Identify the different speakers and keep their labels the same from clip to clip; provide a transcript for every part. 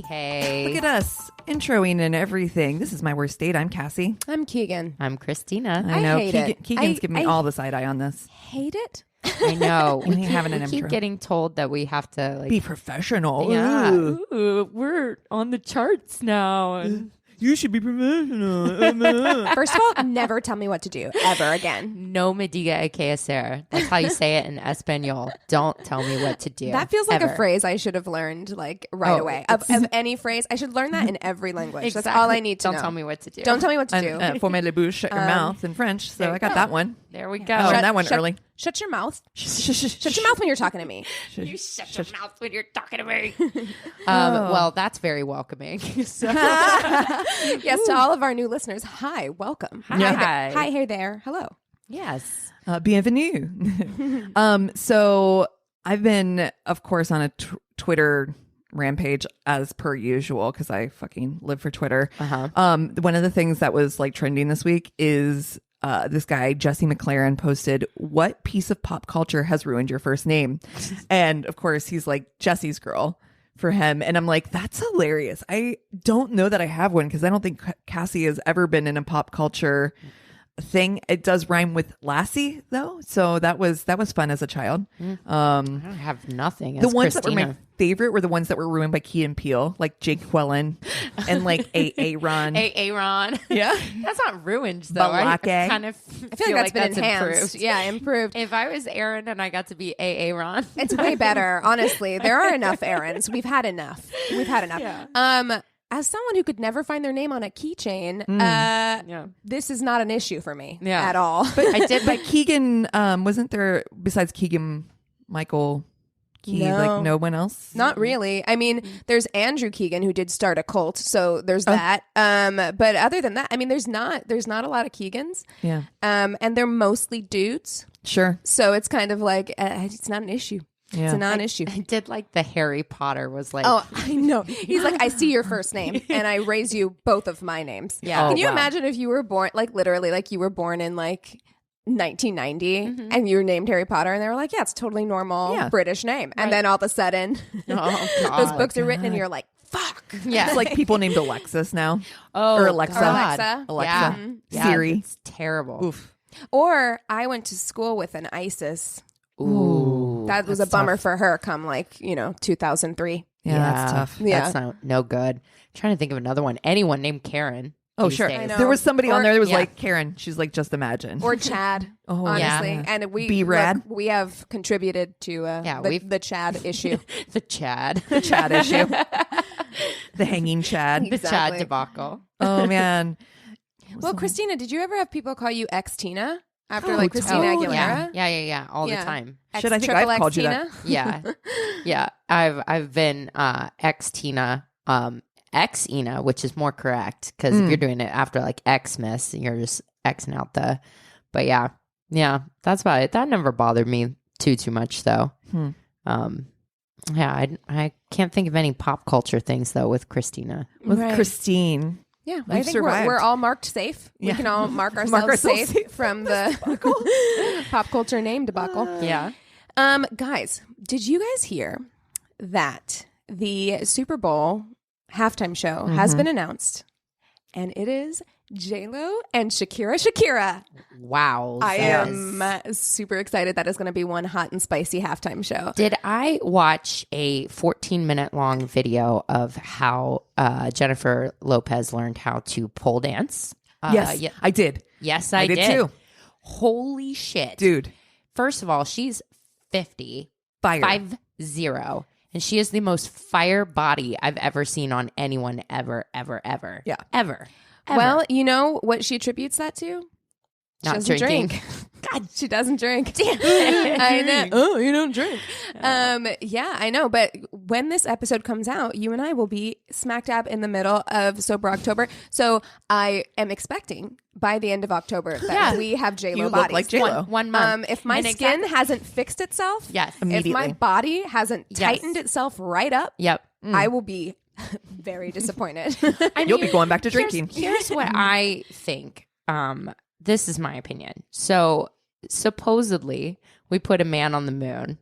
Speaker 1: Hey.
Speaker 2: Look at us, introing and everything. This is My Worst Date. I'm Cassie.
Speaker 3: I'm Keegan.
Speaker 1: I'm Christina.
Speaker 2: I know.
Speaker 3: hate it.
Speaker 2: Keegan's giving me all the side eye on this.
Speaker 3: Hate it?
Speaker 1: I know.
Speaker 2: We ain't having an
Speaker 1: we keep
Speaker 2: intro.
Speaker 1: getting told that we have to like
Speaker 2: Be professional.
Speaker 1: Yeah.
Speaker 2: Ooh.
Speaker 1: Ooh, we're on the charts now. And
Speaker 2: You should be professional.
Speaker 3: First of all, never tell me what to do ever again.
Speaker 1: no me diga que hacer. That's how you say it in Espanol. Don't tell me what to do.
Speaker 3: That feels like
Speaker 1: ever.
Speaker 3: a phrase I should have learned like right away. Of any phrase, I should learn that in every language.
Speaker 1: Exactly.
Speaker 3: That's all I need to
Speaker 1: Don't
Speaker 3: know.
Speaker 1: tell me what to do.
Speaker 3: Don't tell me what to do.
Speaker 2: Forme le bouche, shut your mouth in French. So I got that one.
Speaker 1: There we go.
Speaker 2: I learned that one
Speaker 3: shut,
Speaker 2: early.
Speaker 3: Shut your mouth.
Speaker 2: Shut
Speaker 3: Shut your mouth when you're talking to me.
Speaker 1: You shut your mouth when you're talking to me. Well, that's very welcoming. So.
Speaker 3: Yes, to all of our new listeners, hi, welcome.
Speaker 1: Hi.
Speaker 3: Hi, hey there. Hello.
Speaker 1: Yes.
Speaker 2: Bienvenue. So I've been, of course, on a Twitter rampage as per usual because I fucking live for Twitter. One of the things that was like trending this week is this guy Jesse McLaren posted, "What piece of pop culture has ruined your first name?" And of course, he's like Jesse's girl for him, and I'm like, that's hilarious. I don't know that I have one because I don't think Cassie has ever been in a pop culture thing. It does rhyme with Lassie though, so that was fun as a child.
Speaker 1: I have nothing.
Speaker 2: The
Speaker 1: as
Speaker 2: ones
Speaker 1: Christina.
Speaker 2: that were my favorite were the ones that were ruined by Key and Peele, like Jake Quellen and like Aaron.
Speaker 1: Aaron.
Speaker 2: Yeah,
Speaker 1: That's not ruined though. I
Speaker 2: Balake.
Speaker 1: kind of
Speaker 3: I feel like that's been enhanced.
Speaker 1: improved.
Speaker 3: Yeah, improved.
Speaker 1: If I was Aaron and I got to be Aaron,
Speaker 3: It's way better, honestly. There are enough errands. We've had enough.
Speaker 1: Yeah.
Speaker 3: As someone who could never find their name on a keychain,
Speaker 1: yeah.
Speaker 3: this is not an issue for me
Speaker 1: Yeah.
Speaker 3: at all.
Speaker 2: but I did. But Keegan, wasn't there besides Keegan, Michael Key,
Speaker 3: No.
Speaker 2: like no one else?
Speaker 3: Not really. I mean, there's Andrew Keegan who did start a cult, so there's that. But other than that, I mean, there's not a lot of Keegans.
Speaker 2: Yeah,
Speaker 3: And they're mostly dudes,
Speaker 2: sure.
Speaker 3: so it's kind of like it's not an issue.
Speaker 2: Yeah.
Speaker 3: It's a non-issue.
Speaker 1: I did like the Harry Potter was like,
Speaker 3: Oh, I know. He's like, I see your first name and I raise you both of my names.
Speaker 1: Yeah.
Speaker 3: Can you
Speaker 1: wow.
Speaker 3: imagine if you were born, like literally, like you were born in like 1990 and you were named Harry Potter and they were like, yeah, it's a totally normal
Speaker 2: Yeah.
Speaker 3: British name. And then all of a sudden,
Speaker 1: oh God.
Speaker 3: those books are written and you're like, fuck.
Speaker 1: Yeah.
Speaker 2: It's like people named Alexis now.
Speaker 1: Oh,
Speaker 2: or Alexa.
Speaker 1: God.
Speaker 3: Alexa.
Speaker 1: Yeah. Yeah,
Speaker 2: Siri.
Speaker 1: it's terrible.
Speaker 2: Oof.
Speaker 3: Or I went to school with an ISIS.
Speaker 1: Ooh.
Speaker 3: That was a
Speaker 2: that's
Speaker 3: bummer
Speaker 2: tough.
Speaker 3: for her come 2003.
Speaker 2: Yeah, that's tough.
Speaker 3: Yeah.
Speaker 1: That's no good. Trying to think of another one. Anyone named Karen.
Speaker 2: Oh,
Speaker 1: these
Speaker 2: sure.
Speaker 1: days.
Speaker 3: I know.
Speaker 2: There was somebody on
Speaker 3: Or-
Speaker 2: there that was
Speaker 1: yeah.
Speaker 2: like Karen. She's like, just imagine.
Speaker 3: Or Chad,
Speaker 2: Oh,
Speaker 3: honestly.
Speaker 2: yeah.
Speaker 3: And we
Speaker 2: B-Rad.
Speaker 3: look, we have contributed to the Chad issue.
Speaker 1: The Chad.
Speaker 2: The Chad issue. The hanging Chad.
Speaker 1: The Chad
Speaker 3: Exactly.
Speaker 1: debacle.
Speaker 2: Oh, man.
Speaker 3: Well, Christina, did you ever have people call you X-Tina after
Speaker 2: Oh,
Speaker 3: like Christina
Speaker 2: totally.
Speaker 3: Aguilera?
Speaker 1: Yeah. All
Speaker 3: Yeah.
Speaker 1: the time.
Speaker 2: Shit, I think I've called you that.
Speaker 1: Yeah. Yeah. I've been ex Tina, ex Ina, which is more correct because if you're doing it after like Xmas, you're just Xing out the. But yeah, that's about it. That never bothered me too much though. Yeah, I can't think of any pop culture things though with Christina.
Speaker 2: With
Speaker 3: Right.
Speaker 2: Christine.
Speaker 3: Yeah,
Speaker 2: We've
Speaker 3: I think
Speaker 2: survived.
Speaker 3: we're all marked safe.
Speaker 2: Yeah.
Speaker 3: We can all mark ourselves safe from the pop culture name debacle.
Speaker 1: Yeah.
Speaker 3: Guys, did you guys hear that the Super Bowl halftime show has been announced, and it is J-Lo and Shakira.
Speaker 1: Wow.
Speaker 3: I
Speaker 1: yes.
Speaker 3: am super excited. That is going to be one hot and spicy halftime show.
Speaker 1: Did I watch a 14-minute long video of how Jennifer Lopez learned how to pole dance?
Speaker 2: Yes, I did.
Speaker 1: Yes, I
Speaker 2: did too.
Speaker 1: Holy shit.
Speaker 2: Dude.
Speaker 1: First of all, she's 50.
Speaker 2: Fire.
Speaker 1: 50. And she is the most fire body I've ever seen on anyone ever.
Speaker 2: Yeah.
Speaker 1: Ever.
Speaker 3: Well, you know what she attributes that to? She
Speaker 1: Not
Speaker 3: doesn't
Speaker 1: drinking.
Speaker 3: drink. God, she doesn't drink.
Speaker 1: Damn.
Speaker 3: I know. Oh, you don't drink. Yeah, I know. But when this episode comes out, you and I will be smack dab in the middle of Sober October. So I am expecting by the end of October that we have J-Lo
Speaker 2: You look
Speaker 3: bodies.
Speaker 2: like J-Lo.
Speaker 1: One month.
Speaker 3: If my
Speaker 1: And
Speaker 3: skin
Speaker 1: exactly-
Speaker 3: hasn't fixed itself,
Speaker 1: Yes.
Speaker 3: if
Speaker 2: Immediately.
Speaker 3: my body hasn't tightened itself right up,
Speaker 1: Yep.
Speaker 3: I will be very disappointed.
Speaker 2: You'll be going back to drinking.
Speaker 1: Here's what I think. This is my opinion. So supposedly we put a man on the moon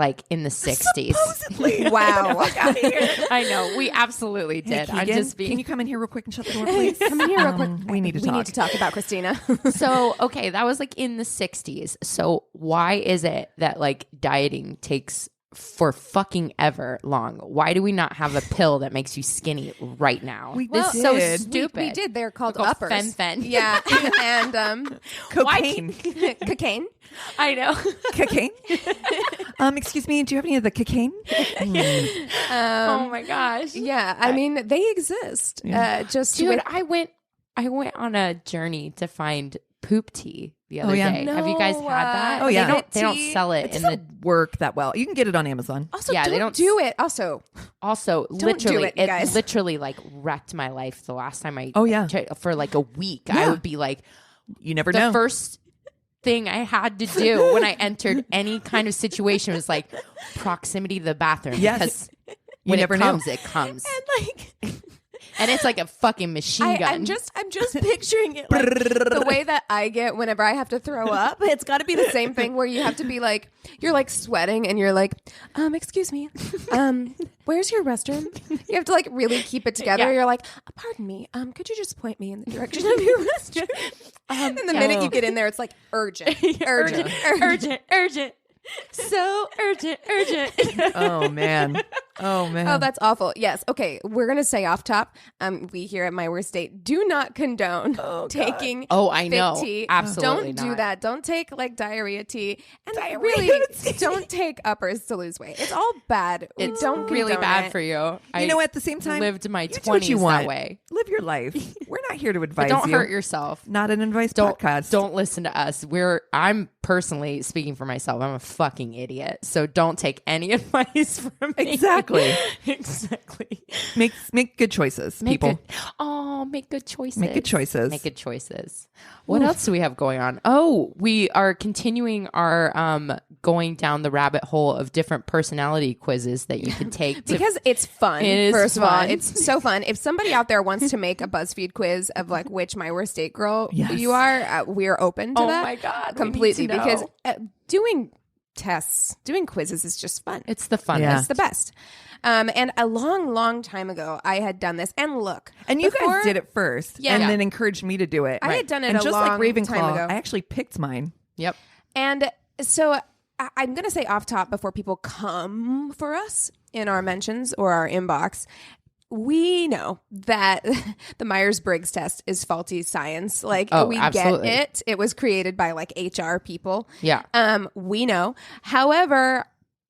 Speaker 1: like in the 60s.
Speaker 2: Supposedly.
Speaker 3: Wow.
Speaker 1: I know. We absolutely did.
Speaker 2: Hey,
Speaker 1: I'm
Speaker 2: Keegan,
Speaker 1: just being.
Speaker 2: can you come in here real quick and shut the door, please?
Speaker 3: Come in here real quick.
Speaker 2: We need to talk.
Speaker 3: We need to talk about Christina.
Speaker 1: So, okay, that was like in the 60s. So, why is it that like dieting takes for fucking ever long? Why do we not have a pill that makes you skinny right now?
Speaker 2: This is so
Speaker 1: stupid.
Speaker 3: We did. They're called
Speaker 1: They're called
Speaker 3: uppers.
Speaker 1: fen-phen.
Speaker 3: Yeah. And
Speaker 2: Cocaine.
Speaker 3: cocaine.
Speaker 1: I know.
Speaker 2: Cocaine? Excuse me, do you have any of the cocaine?
Speaker 1: Oh my gosh.
Speaker 3: Yeah. I mean, they exist. Just
Speaker 1: Dude,
Speaker 3: with,
Speaker 1: I went on a journey to find poop tea the other
Speaker 2: yeah.
Speaker 1: day. Have you guys had that?
Speaker 2: Oh, yeah.
Speaker 1: They don't sell it in the
Speaker 2: Work that well. You can get it on Amazon.
Speaker 3: also,
Speaker 1: Yeah,
Speaker 3: don't
Speaker 1: they don't
Speaker 3: do it. Also,
Speaker 1: literally
Speaker 3: do it, guys.
Speaker 1: literally like wrecked my life the last time I for like a week.
Speaker 2: Yeah.
Speaker 1: I would be like
Speaker 2: You never
Speaker 1: the
Speaker 2: know.
Speaker 1: first thing I had to do when I entered any kind of situation was like proximity to the bathroom.
Speaker 2: Yes.
Speaker 1: Because
Speaker 2: You
Speaker 1: when
Speaker 2: never
Speaker 1: it
Speaker 2: know.
Speaker 1: comes, it comes.
Speaker 3: and like.
Speaker 1: And it's like a fucking machine gun.
Speaker 3: I'm just picturing it like the way that I get whenever I have to throw up. It's got to be the same thing where you have to be like, you're like sweating and you're like, excuse me, where's your restroom? You have to like really keep it together.
Speaker 1: Yeah.
Speaker 3: You're like, pardon me, could you just point me in the direction of your restroom? And the minute you get in there, it's like urgent.
Speaker 1: So urgent.
Speaker 2: Oh man.
Speaker 3: Oh, that's awful. Yes. Okay. We're going to say off top. We here at My Worst Date do not condone taking
Speaker 1: I
Speaker 3: fit
Speaker 1: know.
Speaker 3: tea.
Speaker 1: Absolutely
Speaker 3: Don't do
Speaker 1: not.
Speaker 3: that. Don't take like diarrhea tea. And really don't take uppers to lose weight. It's all bad.
Speaker 1: It's
Speaker 3: don't
Speaker 1: really
Speaker 3: condone
Speaker 1: bad
Speaker 3: it.
Speaker 1: for you.
Speaker 2: You know, at the same time,
Speaker 1: lived my
Speaker 2: you do what
Speaker 1: 20s
Speaker 2: you want.
Speaker 1: that way.
Speaker 2: Live your life. We're not here to
Speaker 1: But
Speaker 2: advise
Speaker 1: don't
Speaker 2: you.
Speaker 1: hurt yourself.
Speaker 2: Not an advice
Speaker 1: Don't
Speaker 2: podcast.
Speaker 1: don't listen to us. I'm personally speaking for myself. I'm a fucking idiot. So don't take any advice from me.
Speaker 2: Exactly.
Speaker 1: Exactly.
Speaker 2: Make good choices, people.
Speaker 1: Make good choices.
Speaker 2: Make good choices.
Speaker 1: Make good choices. What else do we have going on? Oh, we are continuing our going down the rabbit hole of different personality quizzes that you can take
Speaker 3: Because it's fun.
Speaker 1: It is
Speaker 3: First of all,
Speaker 1: fun.
Speaker 3: it's so fun. If somebody out there wants to make a BuzzFeed quiz of like which My Worst Date girl
Speaker 2: Yes.
Speaker 3: you are, we are open to
Speaker 1: Oh
Speaker 3: that.
Speaker 1: my God, we need
Speaker 3: completely
Speaker 1: to know.
Speaker 3: because doing tests, doing quizzes is just fun.
Speaker 1: It's the funnest.
Speaker 2: Yeah.
Speaker 3: It's the best. And a long time ago, I had done this. And look,
Speaker 2: And you
Speaker 3: before-
Speaker 2: guys did it first,
Speaker 3: Yeah.
Speaker 2: and
Speaker 3: Yeah.
Speaker 2: then encouraged me to do it.
Speaker 3: I had done it
Speaker 2: and
Speaker 3: a
Speaker 2: just
Speaker 3: long
Speaker 2: like Ravenclaw,
Speaker 3: time ago.
Speaker 2: I actually picked mine.
Speaker 1: Yep.
Speaker 3: And so I'm going to say off top before people come for us in our mentions or our inbox. We know that the Myers-Briggs test is faulty science. Like we
Speaker 1: absolutely.
Speaker 3: get it. It was created by like HR people.
Speaker 1: Yeah.
Speaker 3: We know. However,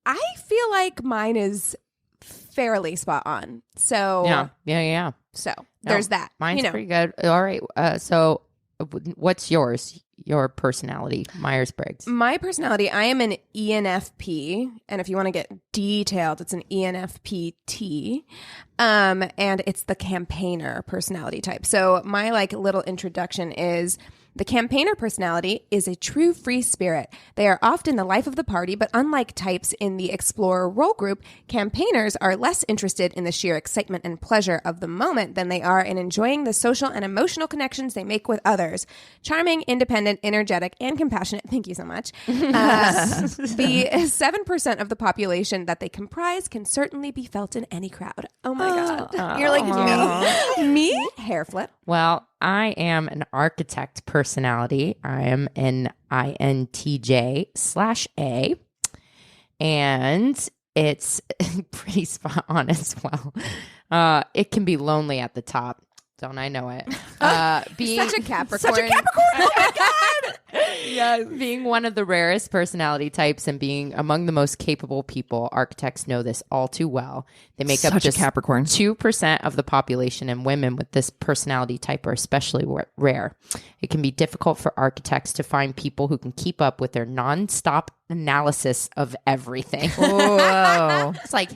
Speaker 3: I feel like mine is fairly spot on. So
Speaker 1: Yeah.
Speaker 3: So
Speaker 1: No,
Speaker 3: there's that.
Speaker 1: Mine's pretty good. All right. So what's yours? Your personality, Myers-Briggs.
Speaker 3: My personality, I am an ENFP, and if you want to get detailed, it's an ENFPT, and it's the campaigner personality type. So my like little introduction is the campaigner personality is a true free spirit. They are often the life of the party, but unlike types in the explorer role group, campaigners are less interested in the sheer excitement and pleasure of the moment than they are in enjoying the social and emotional connections they make with others. Charming, independent, energetic, and compassionate. Thank you so much. The 7% of the population that they comprise can certainly be felt in any crowd. Oh my God. You're like me? Hair flip.
Speaker 1: Well, I am an architect personality. I am an INTJ/A, and it's pretty spot on as well. It can be lonely at the top. Don't I know it? Being
Speaker 3: Such a Capricorn.
Speaker 2: Oh my God.
Speaker 1: being one of the rarest personality types and being among the most capable people, architects know this all too well. They make up
Speaker 2: Such a
Speaker 1: just
Speaker 2: Capricorn.
Speaker 1: 2% of the population, and women with this personality type are especially rare. It can be difficult for architects to find people who can keep up with their nonstop analysis of everything.
Speaker 2: Whoa.
Speaker 1: It's like,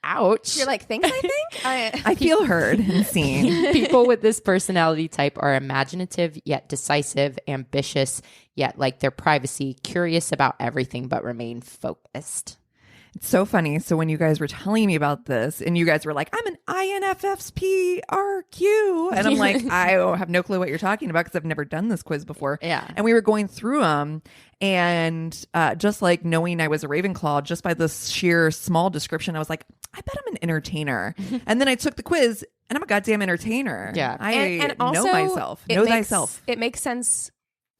Speaker 1: ouch.
Speaker 3: You're like, things I think?
Speaker 2: I feel heard and seen.
Speaker 1: People with this personality type are imaginative, yet decisive, ambitious, yet like their privacy, curious about everything, but remain focused.
Speaker 2: It's so funny. So when you guys were telling me about this and you guys were like, I'm an INFSPRQ. And I'm like, I have no clue what you're talking about because I've never done this quiz before.
Speaker 1: Yeah.
Speaker 2: And we were going through them. And just like knowing I was a Ravenclaw, just by this sheer small description, I was like, I bet I'm an entertainer. And then I took the quiz and I'm a goddamn entertainer.
Speaker 1: Yeah.
Speaker 2: I
Speaker 3: also,
Speaker 2: know myself. Know thyself.
Speaker 3: It makes sense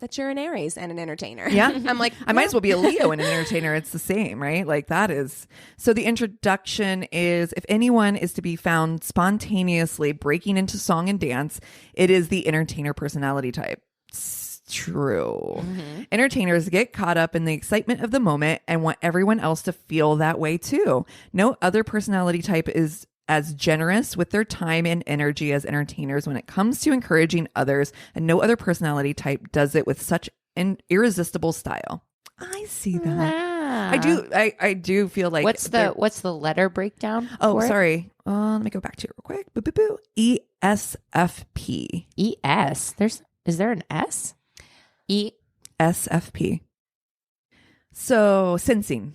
Speaker 3: that you're an Aries and an entertainer.
Speaker 2: Yeah.
Speaker 3: I'm like,
Speaker 2: I might as well be a Leo and an entertainer. It's the same, right? Like that is. So the introduction is, if anyone is to be found spontaneously breaking into song and dance, it is the entertainer personality type. It's true. Entertainers get caught up in the excitement of the moment and want everyone else to feel that way too. No other personality type is as generous with their time and energy as entertainers when it comes to encouraging others, and no other personality type does it with such an irresistible style. I see that. I do feel like
Speaker 1: what's the letter breakdown?
Speaker 2: Oh, sorry. Let me go back to it real quick. Boo, boo, boo. ESFP.
Speaker 1: ES. Is there an S?
Speaker 2: ESFP. So sensing.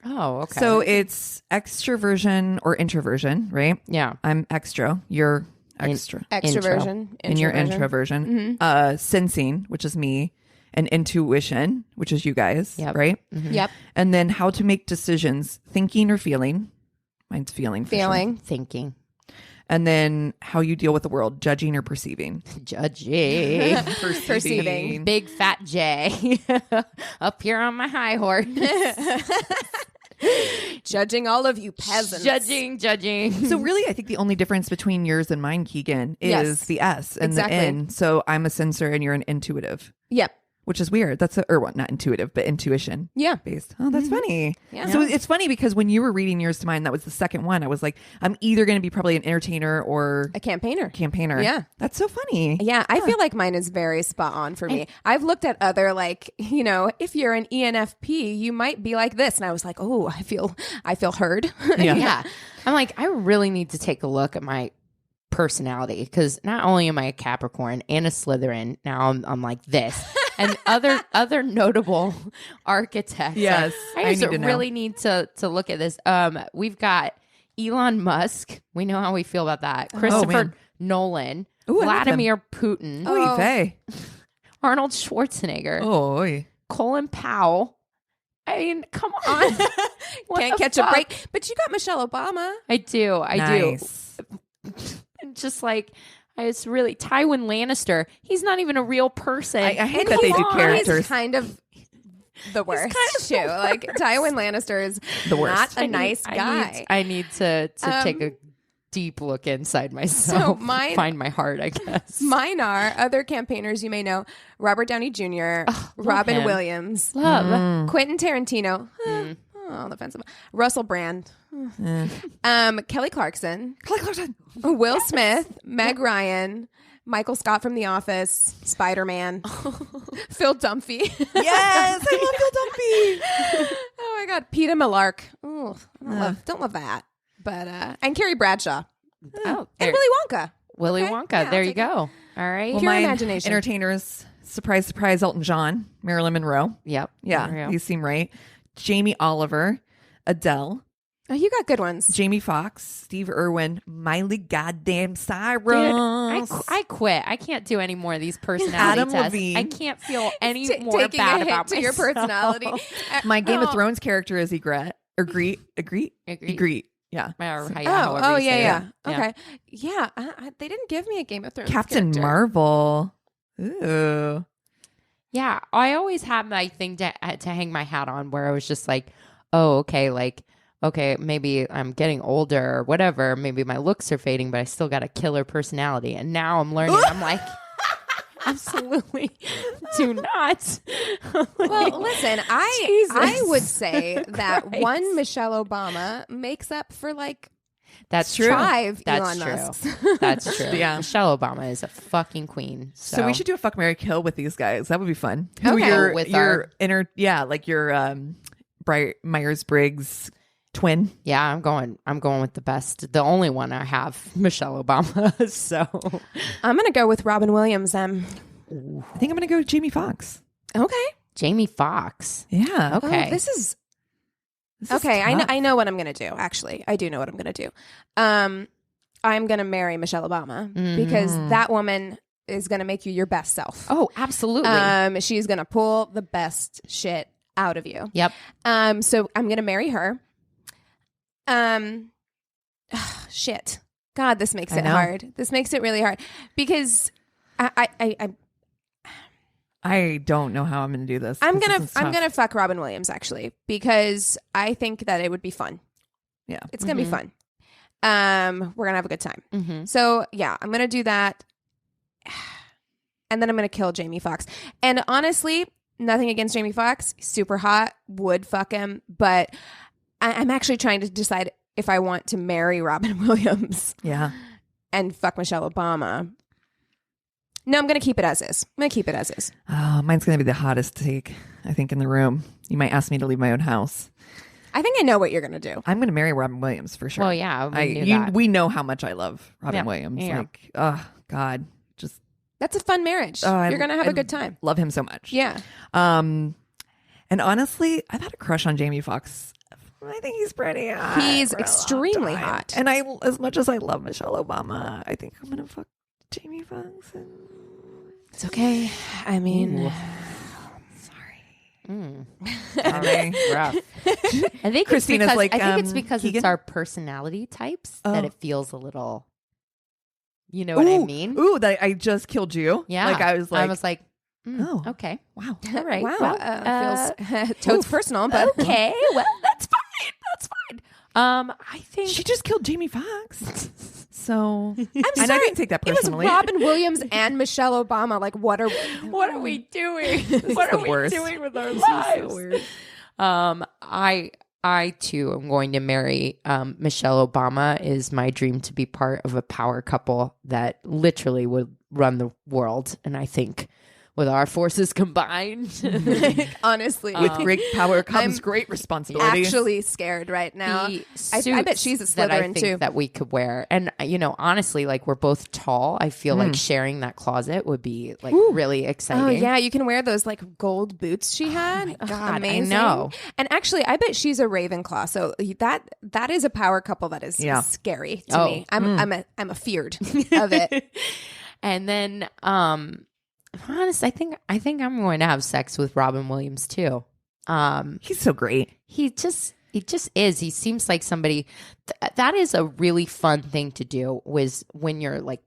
Speaker 1: Oh, okay.
Speaker 2: So it's extroversion or introversion, right?
Speaker 1: Yeah.
Speaker 2: I'm extra. You're extra.
Speaker 3: Extroversion.
Speaker 2: And you're introversion. Sensing, which is me. And intuition, which is you guys, right?
Speaker 3: Yep.
Speaker 2: And then how to make decisions, thinking or feeling. Mine's feeling. For sure.
Speaker 1: Thinking.
Speaker 2: And then how you deal with the world, judging or perceiving.
Speaker 1: Judging.
Speaker 3: Perceiving.
Speaker 1: Big fat J. Up here on my high horse.
Speaker 3: Judging all of you peasants.
Speaker 1: Judging.
Speaker 2: So really, I think the only difference between yours and mine, Keegan, is the S and the N. So I'm a sensor and you're an intuitive.
Speaker 3: Yep.
Speaker 2: Which is weird. That's not intuitive, but intuition.
Speaker 3: Yeah.
Speaker 2: Based. Oh, that's funny.
Speaker 3: Yeah.
Speaker 2: So it's funny because when you were reading yours to mine, that was the second one. I was like, I'm either going to be probably an entertainer or
Speaker 3: a campaigner.
Speaker 2: Yeah. That's so funny.
Speaker 3: Yeah. I feel like mine is very spot on for me. I've looked at other, like, if you're an ENFP, you might be like this. And I was like, oh, I feel heard.
Speaker 1: Yeah. I'm like, I really need to take a look at my personality because not only am I a Capricorn and a Slytherin, now I'm like this. And other notable architects.
Speaker 2: Yes,
Speaker 1: I just really need to look at this. We've got Elon Musk. We know how we feel about that. Christopher Nolan.
Speaker 2: Ooh,
Speaker 1: Vladimir Putin. Arnold Schwarzenegger. Colin Powell. I mean, come on.
Speaker 3: Can't catch a break. But you got Michelle Obama.
Speaker 1: I do.
Speaker 2: Nice.
Speaker 1: Just like... It's really Tywin Lannister. He's not even a real person.
Speaker 2: I hate that they do characters.
Speaker 3: He's kind of the worst too. Like Tywin Lannister is
Speaker 2: the worst.
Speaker 3: Not a nice guy.
Speaker 1: I need to take a deep look inside myself. So find my heart, I guess.
Speaker 3: Mine are other campaigners you may know: Robert Downey Jr., Robin Williams, Quentin Tarantino. Oh, offensive. Russell Brand. Kelly Clarkson. Will Smith. Meg Ryan. Michael Scott from The Office. Spider-Man. Phil Dunphy.
Speaker 2: Yes, I love Phil Dunphy.
Speaker 3: Oh my God. Peter Millark. Oh, don't love that. But and Carrie Bradshaw. And Willy Wonka.
Speaker 1: Willy Wonka. Yeah, there you go. All right.
Speaker 3: Well, pure imagination.
Speaker 2: Entertainers. Surprise, surprise. Elton John. Marilyn Monroe.
Speaker 1: Yep.
Speaker 2: Yeah. These seem right. Jamie Oliver. Adele.
Speaker 3: Oh, you got good ones.
Speaker 2: Jamie Foxx, Steve Irwin, Miley goddamn Cyrus.
Speaker 1: Dude, I quit. I can't do any more of these personality
Speaker 2: Adam
Speaker 1: tests.
Speaker 2: Levine.
Speaker 1: I can't feel any more bad about
Speaker 3: to your personality.
Speaker 2: My Game of Thrones character is Ygritte. Ygritte. Yeah.
Speaker 3: Yeah. Okay. Yeah. They didn't give me a Game of Thrones
Speaker 2: Captain
Speaker 3: character.
Speaker 2: Marvel. Ooh.
Speaker 1: Yeah. I always had my thing to hang my hat on where I was just like, oh, okay, maybe I'm getting older or whatever. Maybe my looks are fading, but I still got a killer personality. And now I'm learning. I'm like, absolutely do not.
Speaker 3: Well, listen, I would say that one Michelle Obama makes up for
Speaker 1: that's true.
Speaker 3: 5
Speaker 1: That's
Speaker 3: Elon
Speaker 1: true.
Speaker 3: Musks.
Speaker 1: That's true.
Speaker 2: Yeah.
Speaker 1: Michelle Obama is a fucking queen.
Speaker 2: So we should do a fuck, marry, kill with these guys. That would be fun.
Speaker 3: Okay.
Speaker 2: Your Myers-Briggs twin.
Speaker 1: Yeah, I'm going with the best. The only one I have, Michelle Obama. So
Speaker 3: I'm gonna go with Robin Williams.
Speaker 2: I think I'm gonna go with Jamie Foxx.
Speaker 3: Okay.
Speaker 1: Jamie Foxx.
Speaker 2: Yeah.
Speaker 1: Okay.
Speaker 3: This is Okay, I know what I'm gonna do. Actually, I do know what I'm gonna do. I'm gonna marry Michelle Obama because that woman is gonna make you your best self.
Speaker 1: Oh, absolutely.
Speaker 3: She's gonna pull the best shit out of you.
Speaker 1: Yep.
Speaker 3: So I'm gonna marry her. Shit. God, this makes it hard. This makes it really hard because
Speaker 2: I don't know how I'm going to do this.
Speaker 3: I'm gonna fuck Robin Williams actually because I think that it would be fun.
Speaker 2: Yeah,
Speaker 3: it's gonna be fun. We're gonna have a good time. So yeah, I'm gonna do that, and then I'm gonna kill Jamie Foxx. And honestly, nothing against Jamie Foxx, super hot, would fuck him, but I'm actually trying to decide if I want to marry Robin Williams.
Speaker 2: Yeah,
Speaker 3: and fuck Michelle Obama. No, I'm going to keep it as is.
Speaker 2: Oh, mine's going to be the hottest take, I think, in the room. You might ask me to leave my own house.
Speaker 3: I think I know what you're going to do.
Speaker 2: I'm going to marry Robin Williams for sure.
Speaker 1: Well, yeah.
Speaker 2: We know how much I love Robin Williams.
Speaker 1: Yeah.
Speaker 2: Like, oh, God. Just.
Speaker 3: That's a fun marriage. You're going to have a good time.
Speaker 2: Love him so much.
Speaker 3: Yeah.
Speaker 2: And honestly, I've had a crush on Jamie Foxx. I think he's pretty hot.
Speaker 3: He's extremely hot.
Speaker 2: And as much as I love Michelle Obama, I think I'm going to fuck Jamie Foxx.
Speaker 3: It's okay. I mean,
Speaker 2: sorry.
Speaker 1: Rough. I think
Speaker 2: Christina's
Speaker 1: it's because,
Speaker 2: like,
Speaker 1: I think it's because
Speaker 2: Keegan?
Speaker 1: it's our personality types that it feels a little. You know what I mean?
Speaker 2: Ooh, that I just killed you.
Speaker 1: Yeah.
Speaker 2: Like I was like,
Speaker 1: oh, okay.
Speaker 2: Wow.
Speaker 1: All right.
Speaker 3: Wow.
Speaker 1: Well,
Speaker 3: feels totes personal, but
Speaker 1: okay. Well, that's fine. That's fine. I think
Speaker 2: she just killed Jamie Foxx. So
Speaker 3: I'm
Speaker 2: and
Speaker 3: sorry.
Speaker 2: I didn't take that personally.
Speaker 3: It was Robin Williams and Michelle Obama. Like, what are we doing?
Speaker 2: What are we
Speaker 3: doing with our
Speaker 2: lives? So weird.
Speaker 1: I too am going to marry Michelle Obama. Is my dream to be part of a power couple that literally would run the world. And I think with our forces combined,
Speaker 3: honestly,
Speaker 2: with great power comes great responsibility.
Speaker 3: Actually scared right now. I bet she's a Slytherin too.
Speaker 1: That we could wear, and honestly, like we're both tall. I feel like sharing that closet would be like really exciting.
Speaker 3: Oh yeah, you can wear those like gold boots she had.
Speaker 1: Oh my God,
Speaker 3: amazing.
Speaker 1: I know.
Speaker 3: And actually, I bet she's a Ravenclaw. So that is a power couple that is scary to me. I'm a feared of it.
Speaker 1: And then honest, I think I'm going to have sex with Robin Williams too.
Speaker 2: He's so great.
Speaker 1: He just is. He seems like somebody that is a really fun thing to do. Was when you're like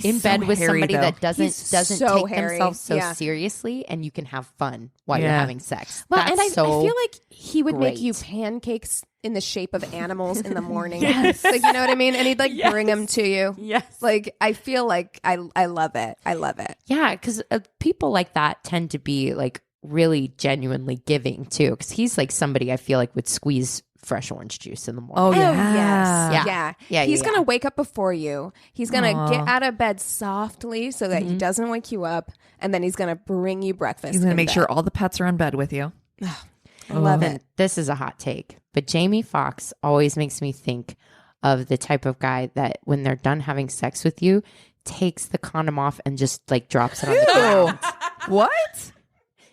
Speaker 1: in bed with somebody that doesn't
Speaker 3: so
Speaker 1: take
Speaker 3: hairy.
Speaker 1: themselves so seriously, and you can have fun while you're having sex.
Speaker 3: Well, and I feel like he would
Speaker 1: great.
Speaker 3: make you pancakes in the shape of animals in the morning. Like, you know what I mean? And he'd like bring them to you.
Speaker 1: Yes.
Speaker 3: Like, I feel like I love it. I love it.
Speaker 1: Yeah, because people like that tend to be like really genuinely giving too. Because he's like somebody I feel like would squeeze fresh orange juice in the morning.
Speaker 2: Oh yeah.
Speaker 3: Yes. Yeah. He's gonna wake up before you. He's gonna get out of bed softly so that he doesn't wake you up, and then he's gonna bring you breakfast.
Speaker 2: He's gonna make sure all the pets are in bed with you.
Speaker 3: I love it.
Speaker 1: This is a hot take, but Jamie Foxx always makes me think of the type of guy that when they're done having sex with you, takes the condom off and just like drops it on the ground.
Speaker 2: What?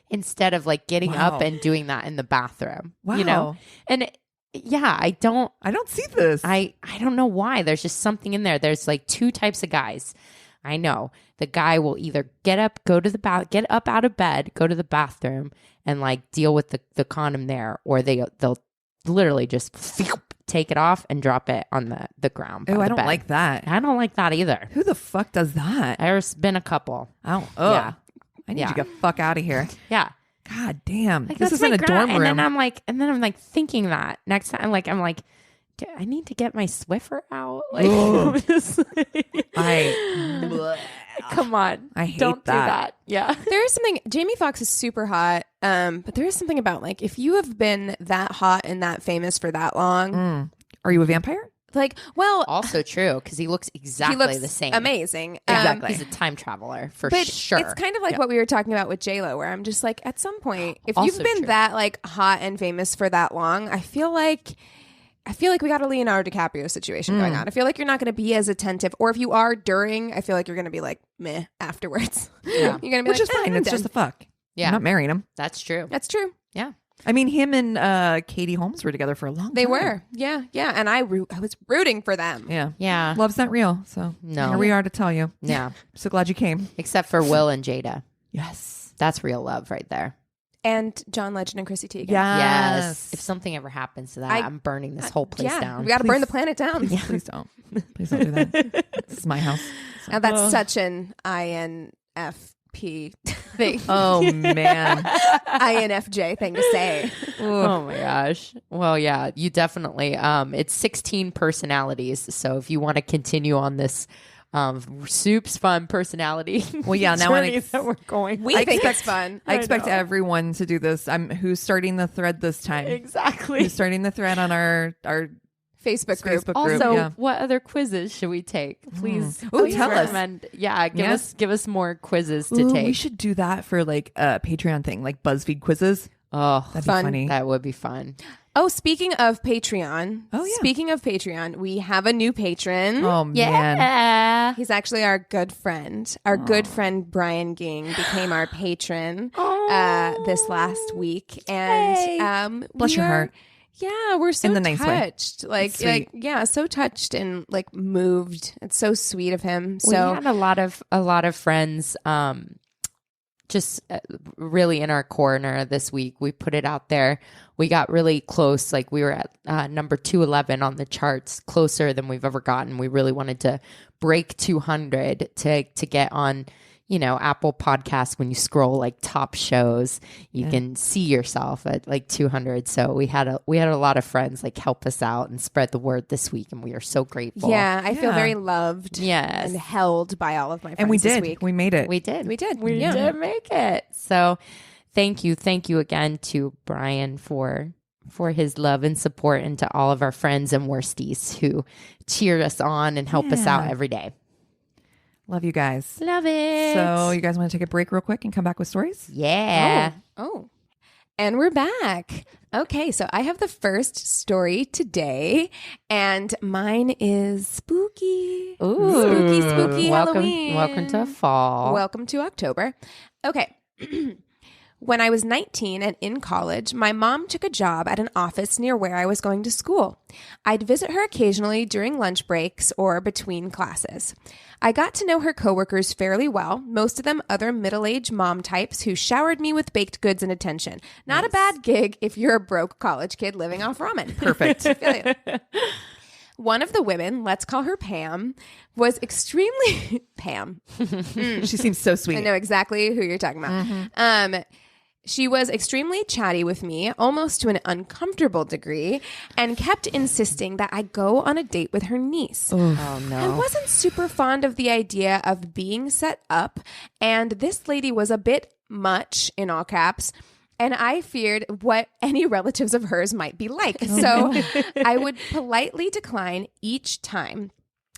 Speaker 1: Instead of like getting up and doing that in the bathroom.
Speaker 2: Wow.
Speaker 1: You know? And I don't
Speaker 2: see this.
Speaker 1: I don't know why. There's just something in there. There's like two types of guys. I know. The guy will either get up, get up out of bed, go to the bathroom, and like deal with the condom there, or they'll literally just take it off and drop it on the ground.
Speaker 2: Oh, I don't like that.
Speaker 1: I don't like that either.
Speaker 2: Who the fuck does that?
Speaker 1: There's been a couple.
Speaker 2: Oh,
Speaker 1: yeah.
Speaker 2: I need to get fuck out of here.
Speaker 1: Yeah.
Speaker 2: God damn.
Speaker 1: Like,
Speaker 2: this isn't a dorm room.
Speaker 1: And then I'm like thinking that next time, I'm like, I need to get my Swiffer out. Like, come on.
Speaker 2: I hate
Speaker 1: Don't
Speaker 2: that.
Speaker 1: do that. Yeah.
Speaker 3: There is something. Jamie Foxx is super hot, but there is something about like if you have been that hot and that famous for that long.
Speaker 2: Are you a vampire?
Speaker 3: Like, well,
Speaker 1: also true because he looks exactly the same.
Speaker 3: Amazing.
Speaker 2: Exactly.
Speaker 1: He's a time traveler for
Speaker 3: but
Speaker 1: sure.
Speaker 3: It's kind of like what we were talking about with J-Lo, where I'm just like, at some point, if
Speaker 1: Also
Speaker 3: you've been
Speaker 1: true.
Speaker 3: that like hot and famous for that long, I feel like we got a Leonardo DiCaprio situation going on. I feel like you're not going to be as attentive, or if you are during, I feel like you're going to be like meh afterwards.
Speaker 1: Yeah.
Speaker 3: You're going to be
Speaker 2: Which
Speaker 3: like,
Speaker 2: is fine. It's just a fuck.
Speaker 1: Yeah.
Speaker 2: I'm not marrying him.
Speaker 1: That's true.
Speaker 3: That's true.
Speaker 1: Yeah.
Speaker 2: I mean, him and Katie Holmes were together for a long time.
Speaker 3: They were. Yeah. And I was rooting for them.
Speaker 2: Yeah.
Speaker 1: Yeah.
Speaker 2: Love's not real. So
Speaker 1: No.
Speaker 2: here we are to tell you.
Speaker 1: Yeah.
Speaker 2: So glad you came.
Speaker 1: Except for Will and Jada.
Speaker 2: Yes.
Speaker 1: That's real love right there.
Speaker 3: And John Legend and Chrissy Teigen.
Speaker 1: Yes. If something ever happens to that, I'm burning this whole place down.
Speaker 3: We got to burn the planet down.
Speaker 2: Please don't. Please don't do that. This is my house. So.
Speaker 3: Now that's such an INFP thing.
Speaker 2: Oh, man.
Speaker 3: INFJ thing to say.
Speaker 1: Oh my gosh. Well, yeah, you definitely. It's 16 personalities. So if you want to continue on this Soup's fun personality,
Speaker 2: well, yeah, now
Speaker 1: that we're going.
Speaker 3: We think it's fun.
Speaker 2: I expect everyone to do this. Who's starting the thread this time?
Speaker 1: Exactly.
Speaker 2: Who's starting the thread on our
Speaker 3: Facebook group.
Speaker 1: Also, what other quizzes should we take? Please,
Speaker 2: tell us.
Speaker 1: Recommend. Yeah, give us more quizzes to take.
Speaker 2: We should do that for like a Patreon thing, like BuzzFeed quizzes.
Speaker 1: Oh,
Speaker 2: that'd be funny.
Speaker 1: That would be fun.
Speaker 3: Oh, speaking of Patreon.
Speaker 2: Oh, yeah.
Speaker 3: Speaking of Patreon, we have a new patron.
Speaker 2: Oh, man.
Speaker 1: Yeah.
Speaker 3: He's actually our good friend. Our good friend Brian Ging became our patron this last week. And
Speaker 2: bless your heart.
Speaker 3: Yeah, we're so
Speaker 2: in the nice
Speaker 3: touched. Way. So touched and like moved. It's so sweet of him. So
Speaker 1: we had a lot of friends just really in our corner this week. We put it out there. We got really close. Like we were at number 211 on the charts, closer than we've ever gotten. We really wanted to break 200 to get on, Apple Podcasts. When you scroll like top shows, you can see yourself at like 200. So we had a lot of friends like help us out and spread the word this week, and we are so grateful.
Speaker 3: Yeah, I feel very loved.
Speaker 1: Yes.
Speaker 3: And held by all of my friends.
Speaker 2: And we
Speaker 3: this
Speaker 2: did.
Speaker 3: week.
Speaker 2: We made it.
Speaker 1: We did.
Speaker 3: We did
Speaker 1: make it. So thank you again to Brian for his love and support, and to all of our friends and worsties who cheer us on and help us out every day.
Speaker 2: Love you guys.
Speaker 1: Love it.
Speaker 2: So you guys want to take a break real quick and come back with stories?
Speaker 1: Yeah.
Speaker 3: Oh. And we're back. Okay, so I have the first story today, and mine is spooky.
Speaker 1: Ooh.
Speaker 3: Spooky Halloween.
Speaker 1: Welcome to fall.
Speaker 3: Welcome to October. Okay. When I was 19 and in college, my mom took a job at an office near where I was going to school. I'd visit her occasionally during lunch breaks or between classes. I got to know her coworkers fairly well, most of them other middle-aged mom types who showered me with baked goods and attention. Not a bad gig if you're a broke college kid living off ramen.
Speaker 2: Perfect.
Speaker 3: One of the women, let's call her Pam, was extremely... Pam.
Speaker 2: She seems so sweet.
Speaker 3: I know exactly who you're talking about. She was extremely chatty with me, almost to an uncomfortable degree, and kept insisting that I go on a date with her niece.
Speaker 1: Oh, no.
Speaker 3: I wasn't super fond of the idea of being set up, and this lady was a bit much, in all caps, and I feared what any relatives of hers might be like. So I would politely decline each time.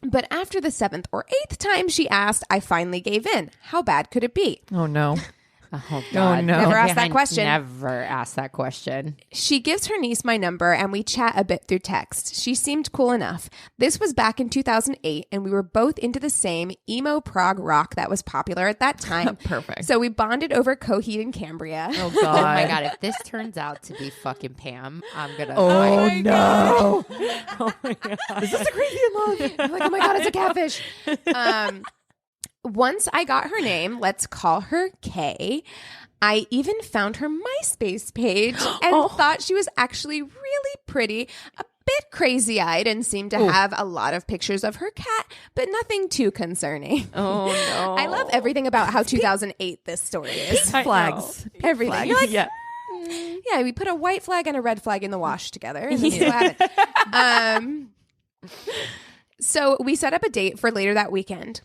Speaker 3: But after the 7th or 8th time she asked, I finally gave in. How bad could it be?
Speaker 2: Oh, no.
Speaker 1: Oh, God.
Speaker 2: Oh, no.
Speaker 3: Never asked that question.
Speaker 1: Never asked that question.
Speaker 3: She gives her niece my number and we chat a bit through text. She seemed cool enough. This was back in 2008 and we were both into the same emo prog rock that was popular at that time.
Speaker 2: Perfect.
Speaker 3: So we bonded over Coheed and Cambria.
Speaker 2: Oh,
Speaker 1: Oh,
Speaker 2: God.
Speaker 1: my God. If this turns out to be fucking Pam, I'm going to...
Speaker 2: Oh, no.
Speaker 1: Oh, my God.
Speaker 2: Is this a crazy in love?
Speaker 3: I'm like, oh my God, it's a catfish. Once I got her name, let's call her Kay, I even found her MySpace page and thought she was actually really pretty, a bit crazy-eyed, and seemed to have a lot of pictures of her cat, but nothing too concerning.
Speaker 1: Oh, no.
Speaker 3: I love everything about how 2008 this story is.
Speaker 2: Flags.
Speaker 3: Everything.
Speaker 2: Flags.
Speaker 3: You're like,
Speaker 1: Yeah.
Speaker 3: yeah, we put a white flag and a red flag in the wash together, and this is what happened. So we set up a date for later that weekend.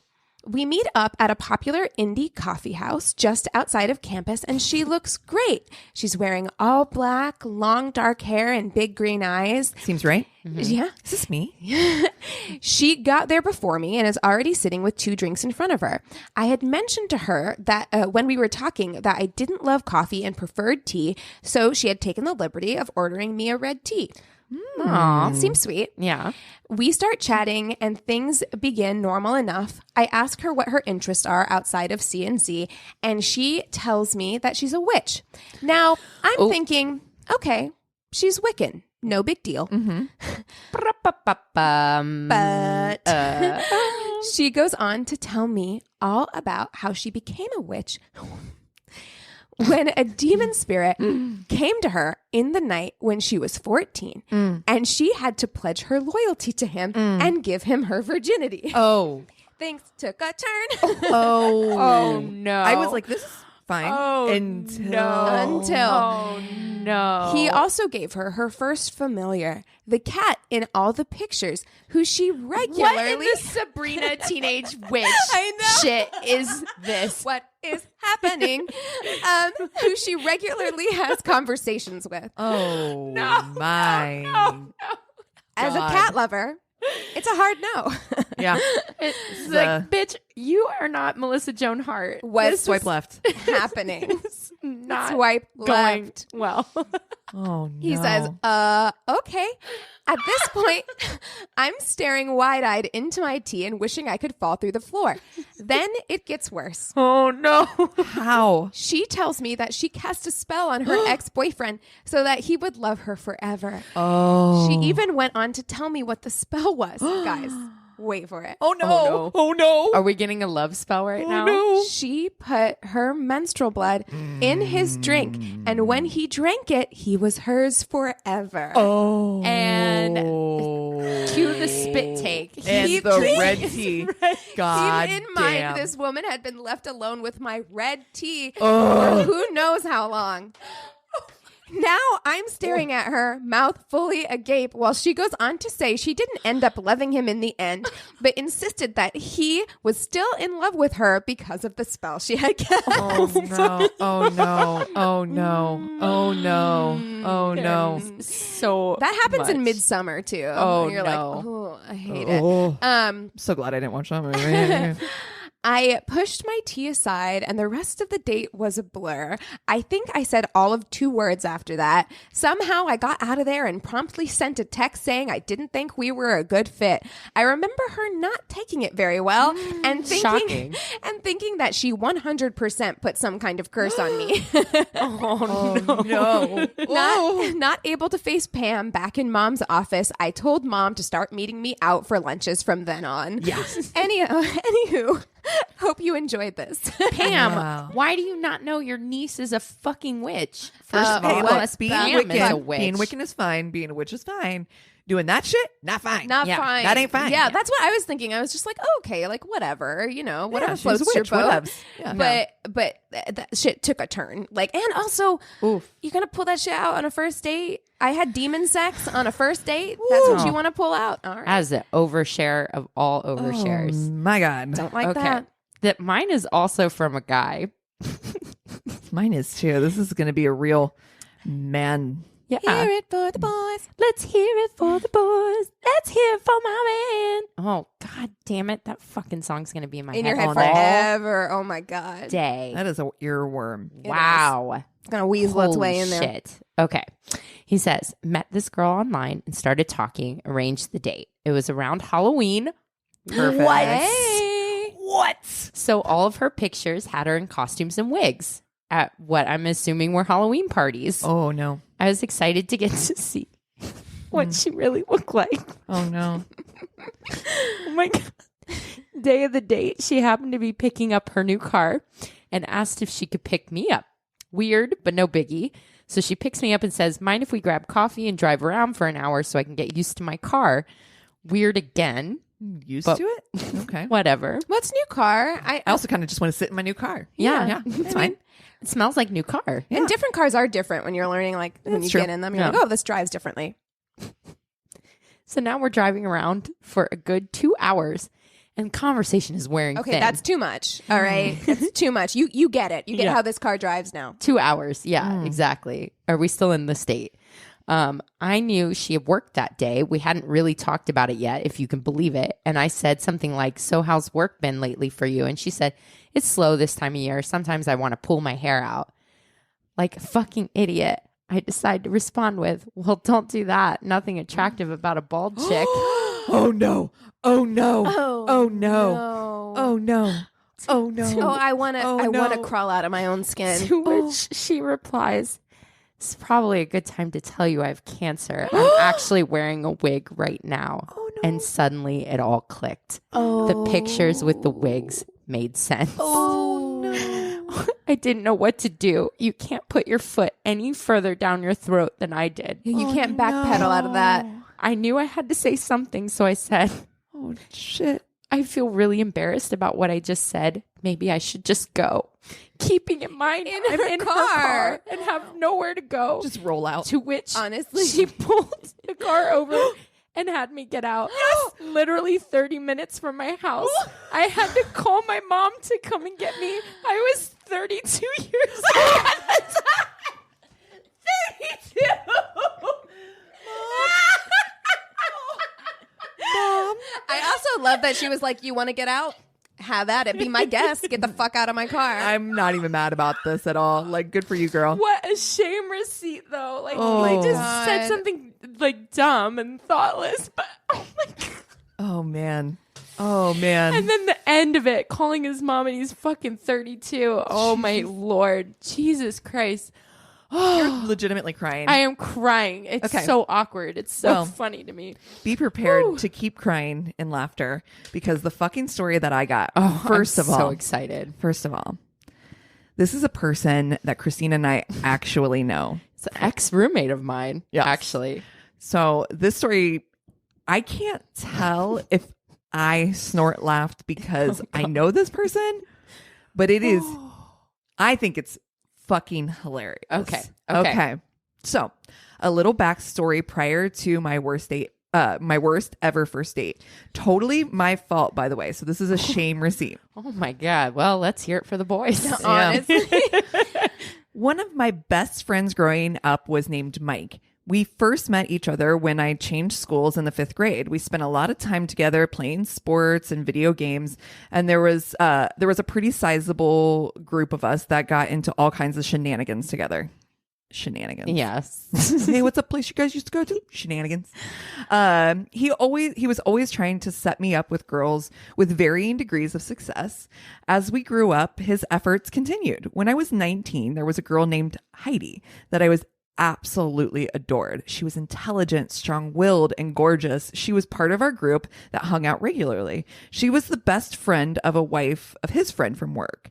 Speaker 3: We meet up at a popular indie coffee house just outside of campus, and she looks great. She's wearing all black, long dark hair, and big green eyes.
Speaker 2: Seems right.
Speaker 3: Yeah.
Speaker 2: Is this me?
Speaker 3: She got there before me and is already sitting with 2 drinks in front of her. I had mentioned to her that when we were talking that I didn't love coffee and preferred tea, so she had taken the liberty of ordering me a red tea.
Speaker 1: Aw.
Speaker 3: Seems sweet.
Speaker 1: Yeah.
Speaker 3: We start chatting and things begin normal enough. I ask her what her interests are outside of CNC, and she tells me that she's a witch. Now, I'm thinking, Okay, she's Wiccan. No big deal. But she goes on to tell me all about how she became a witch when a demon spirit came to her in the night when she was 14 and she had to pledge her loyalty to him and give him her virginity.
Speaker 1: Oh.
Speaker 3: Things took a turn.
Speaker 1: Oh no.
Speaker 2: I was like, this is fine until
Speaker 1: no.
Speaker 3: He also gave her first familiar, the cat in all the pictures, who she regularly...
Speaker 1: What in the Sabrina teenage witch shit is this?
Speaker 3: What is happening? Who she regularly has conversations with.
Speaker 2: Oh, my.
Speaker 1: No.
Speaker 3: As a cat lover, it's a hard no.
Speaker 2: Yeah.
Speaker 1: It's like, bitch, you are not Melissa Joan Hart.
Speaker 3: What's
Speaker 2: Swipe left.
Speaker 3: happening?
Speaker 1: It's not
Speaker 3: Swipe
Speaker 1: going
Speaker 3: left.
Speaker 1: well.
Speaker 2: Oh, no.
Speaker 3: He says, okay. At this point, I'm staring wide-eyed into my tea and wishing I could fall through the floor. Then it gets worse.
Speaker 1: Oh, no.
Speaker 2: How?
Speaker 3: She tells me that she cast a spell on her ex-boyfriend so that he would love her forever.
Speaker 2: Oh.
Speaker 3: She even went on to tell me what the spell was. Guys, wait for it.
Speaker 2: Oh, no. Oh, no.
Speaker 1: Are we getting a love spell right now?
Speaker 2: No.
Speaker 3: She put her menstrual blood in his drink, and when he drank it, he was hers forever.
Speaker 2: Oh.
Speaker 1: And cue the spit take.
Speaker 2: And
Speaker 3: Keep
Speaker 2: the
Speaker 3: drinking.
Speaker 2: red tea. God
Speaker 3: Keep in
Speaker 2: damn.
Speaker 3: mind, this woman had been left alone with my red tea for who knows how long. Now I'm staring at her, mouth fully agape, while she goes on to say she didn't end up loving him in the end, but insisted that he was still in love with her because of the spell she had cast.
Speaker 2: Oh, no. Oh, no. Oh, no. Oh, no. Oh, no.
Speaker 1: So
Speaker 3: That happens
Speaker 1: much.
Speaker 3: in Midsummer too.
Speaker 1: Oh,
Speaker 3: You're
Speaker 1: no.
Speaker 3: like, oh, I hate
Speaker 2: Oh.
Speaker 3: it.
Speaker 2: So glad I didn't watch that movie.
Speaker 3: I pushed my tea aside and the rest of the date was a blur. I think I said all of 2 words after that. Somehow I got out of there and promptly sent a text saying I didn't think we were a good fit. I remember her not taking it very well and
Speaker 1: Shocking.
Speaker 3: thinking that she 100% put some kind of curse on me.
Speaker 2: No.
Speaker 3: Not able to face Pam back in Mom's office, I told Mom to start meeting me out for lunches from then on.
Speaker 2: Yes.
Speaker 3: Anywho, hope you enjoyed this.
Speaker 1: Pam,
Speaker 2: Wow.
Speaker 1: why do you not know your niece is a fucking witch? First of
Speaker 2: Hey,
Speaker 1: all,
Speaker 2: look, being
Speaker 1: Pam is a
Speaker 2: Wiccan,
Speaker 1: witch.
Speaker 2: being Wiccan is fine. Being a witch is fine. Doing that shit, not fine.
Speaker 3: Not
Speaker 1: Yeah,
Speaker 3: fine.
Speaker 2: that ain't fine.
Speaker 3: Yeah,
Speaker 2: Yeah.
Speaker 3: that's what I was thinking. I was just like, oh, okay, like whatever, whatever
Speaker 2: she's a
Speaker 3: floats your
Speaker 2: witch,
Speaker 3: boat.
Speaker 2: whatevs. Yeah.
Speaker 3: But that shit took a turn. Like, and also, you're gonna pull that shit out on a first date. I had demon sex on a first date. That's what you want to pull out. All right,
Speaker 1: As the overshare of all overshares.
Speaker 2: Oh, my God.
Speaker 3: don't like
Speaker 1: Okay.
Speaker 3: that.
Speaker 1: That mine is also from a guy.
Speaker 2: Mine is too. This is going to be a real man.
Speaker 1: Yeah.
Speaker 3: Hear it for the boys.
Speaker 1: Let's hear it for the boys. Let's hear it for my man. Oh, God damn it. That fucking song's going to be in my
Speaker 3: In
Speaker 1: head
Speaker 3: your head
Speaker 1: all
Speaker 3: forever. Oh my god,
Speaker 1: day.
Speaker 2: That is an earworm.
Speaker 1: Wow.
Speaker 3: it's gonna weasel its way in there.
Speaker 1: Shit. Okay. He says, met this girl online and started talking, arranged the date. It was around Halloween.
Speaker 2: Perfect.
Speaker 3: Hey.
Speaker 2: What?
Speaker 1: So all of her pictures had her in costumes and wigs at what I'm assuming were Halloween parties.
Speaker 2: Oh, no.
Speaker 1: I was excited to get to see what she really looked like.
Speaker 2: Oh, no.
Speaker 1: Oh my God. Day of the date, she happened to be picking up her new car and asked if she could pick me up. Weird, but no biggie. So she picks me up and says, mind if we grab coffee and drive around for an hour so I can get used to my car? Weird again.
Speaker 2: Used
Speaker 1: But-
Speaker 2: to it? Okay.
Speaker 1: Whatever.
Speaker 3: What's new car?
Speaker 2: I also kind of just want to sit in my new car.
Speaker 1: Yeah.
Speaker 2: Yeah. It's fine.
Speaker 1: It smells like new car.
Speaker 3: And different cars are different when you're learning. Like when
Speaker 2: That's
Speaker 3: you
Speaker 2: true.
Speaker 3: get in them, you're
Speaker 1: Yeah.
Speaker 3: like, oh, this drives differently.
Speaker 1: So now we're driving around for a good 2 hours and conversation is wearing
Speaker 3: Okay,
Speaker 1: thin.
Speaker 3: that's too much. All right, it's too much. You get it. You get
Speaker 1: Yeah.
Speaker 3: how this car drives now.
Speaker 1: 2 hours. Yeah, exactly. Are we still in the state? I knew she had worked that day. We hadn't really talked about it yet, if you can believe it. And I said something like, so how's work been lately for you? And she said, it's slow this time of year. Sometimes I want to pull my hair out. Like a fucking idiot. I decided to respond with, well, don't do that. Nothing attractive about a bald chick.
Speaker 2: Oh, no. Oh, no. Oh, no.
Speaker 3: No.
Speaker 2: Oh, no. Oh, no.
Speaker 3: Oh, I want to.
Speaker 2: Oh,
Speaker 3: I want to
Speaker 2: no.
Speaker 3: crawl out of my own skin.
Speaker 1: To which she replies, it's probably a good time to tell you I have cancer. I'm actually wearing a wig right now.
Speaker 2: Oh, no.
Speaker 1: And suddenly it all clicked. The pictures with the wigs made sense.
Speaker 2: Oh, no.
Speaker 1: I didn't know what to do. You can't put your foot any further down your throat than I did.
Speaker 3: You can't backpedal out of that.
Speaker 1: I knew I had to say something, so I said,
Speaker 2: Oh, shit.
Speaker 1: I feel really embarrassed about what I just said. Maybe I should just go. Keeping in mind I'm in her car and have nowhere to go.
Speaker 2: Just roll out.
Speaker 1: To which,
Speaker 3: Honestly.
Speaker 1: she pulled the car over and had me get out. Yes. Literally 30 minutes from my house. I had to call my mom to come and get me. I was 32 years old at the time. 32.
Speaker 2: Mom.
Speaker 3: I also love that she was like, you want to get out? Have at it. Be my guest. Get the fuck out of my car.
Speaker 2: I'm not even mad about this at all. Like, good for you, girl.
Speaker 1: What a shame receipt, though. Like,
Speaker 2: Oh.
Speaker 1: I just
Speaker 3: God.
Speaker 1: said something like dumb and thoughtless, but oh my God.
Speaker 2: Oh, man. Oh, man.
Speaker 1: And then the end of it, calling his mom and he's fucking 32. Oh my Lord. Jesus Christ.
Speaker 2: You're legitimately crying.
Speaker 1: I am crying. It's
Speaker 2: Okay.
Speaker 1: so awkward. It's so
Speaker 2: Well,
Speaker 1: funny to me.
Speaker 2: Be prepared to keep crying in laughter because the fucking story that I got, first
Speaker 1: I'm
Speaker 2: of all,
Speaker 1: so excited.
Speaker 2: First of all, this is a person that Christina and I actually know.
Speaker 1: It's an ex-roommate of mine,
Speaker 2: Yes.
Speaker 1: actually.
Speaker 2: So this story, I can't tell if I snort laughed because I know this person, but it is, I think it's fucking hilarious.
Speaker 1: Okay.
Speaker 2: So a little backstory prior to my worst date. My worst ever first date. Totally my fault, by the way. So this is a shame receipt.
Speaker 1: Oh my God. Well, let's hear it for the boys.
Speaker 3: Honestly.
Speaker 2: One of my best friends growing up was named Mike. We first met each other when I changed schools in the 5th grade. We spent a lot of time together playing sports and video games, and there was a pretty sizable group of us that got into all kinds of shenanigans together. Shenanigans.
Speaker 1: Yes.
Speaker 2: Hey, what's up place you guys used to go to? Shenanigans. He was always trying to set me up with girls with varying degrees of success. As we grew up, his efforts continued. When I was 19, there was a girl named Heidi that I was absolutely adored. She was intelligent, strong-willed, and gorgeous. She was part of our group that hung out regularly. She was the best friend of a wife of his friend from work.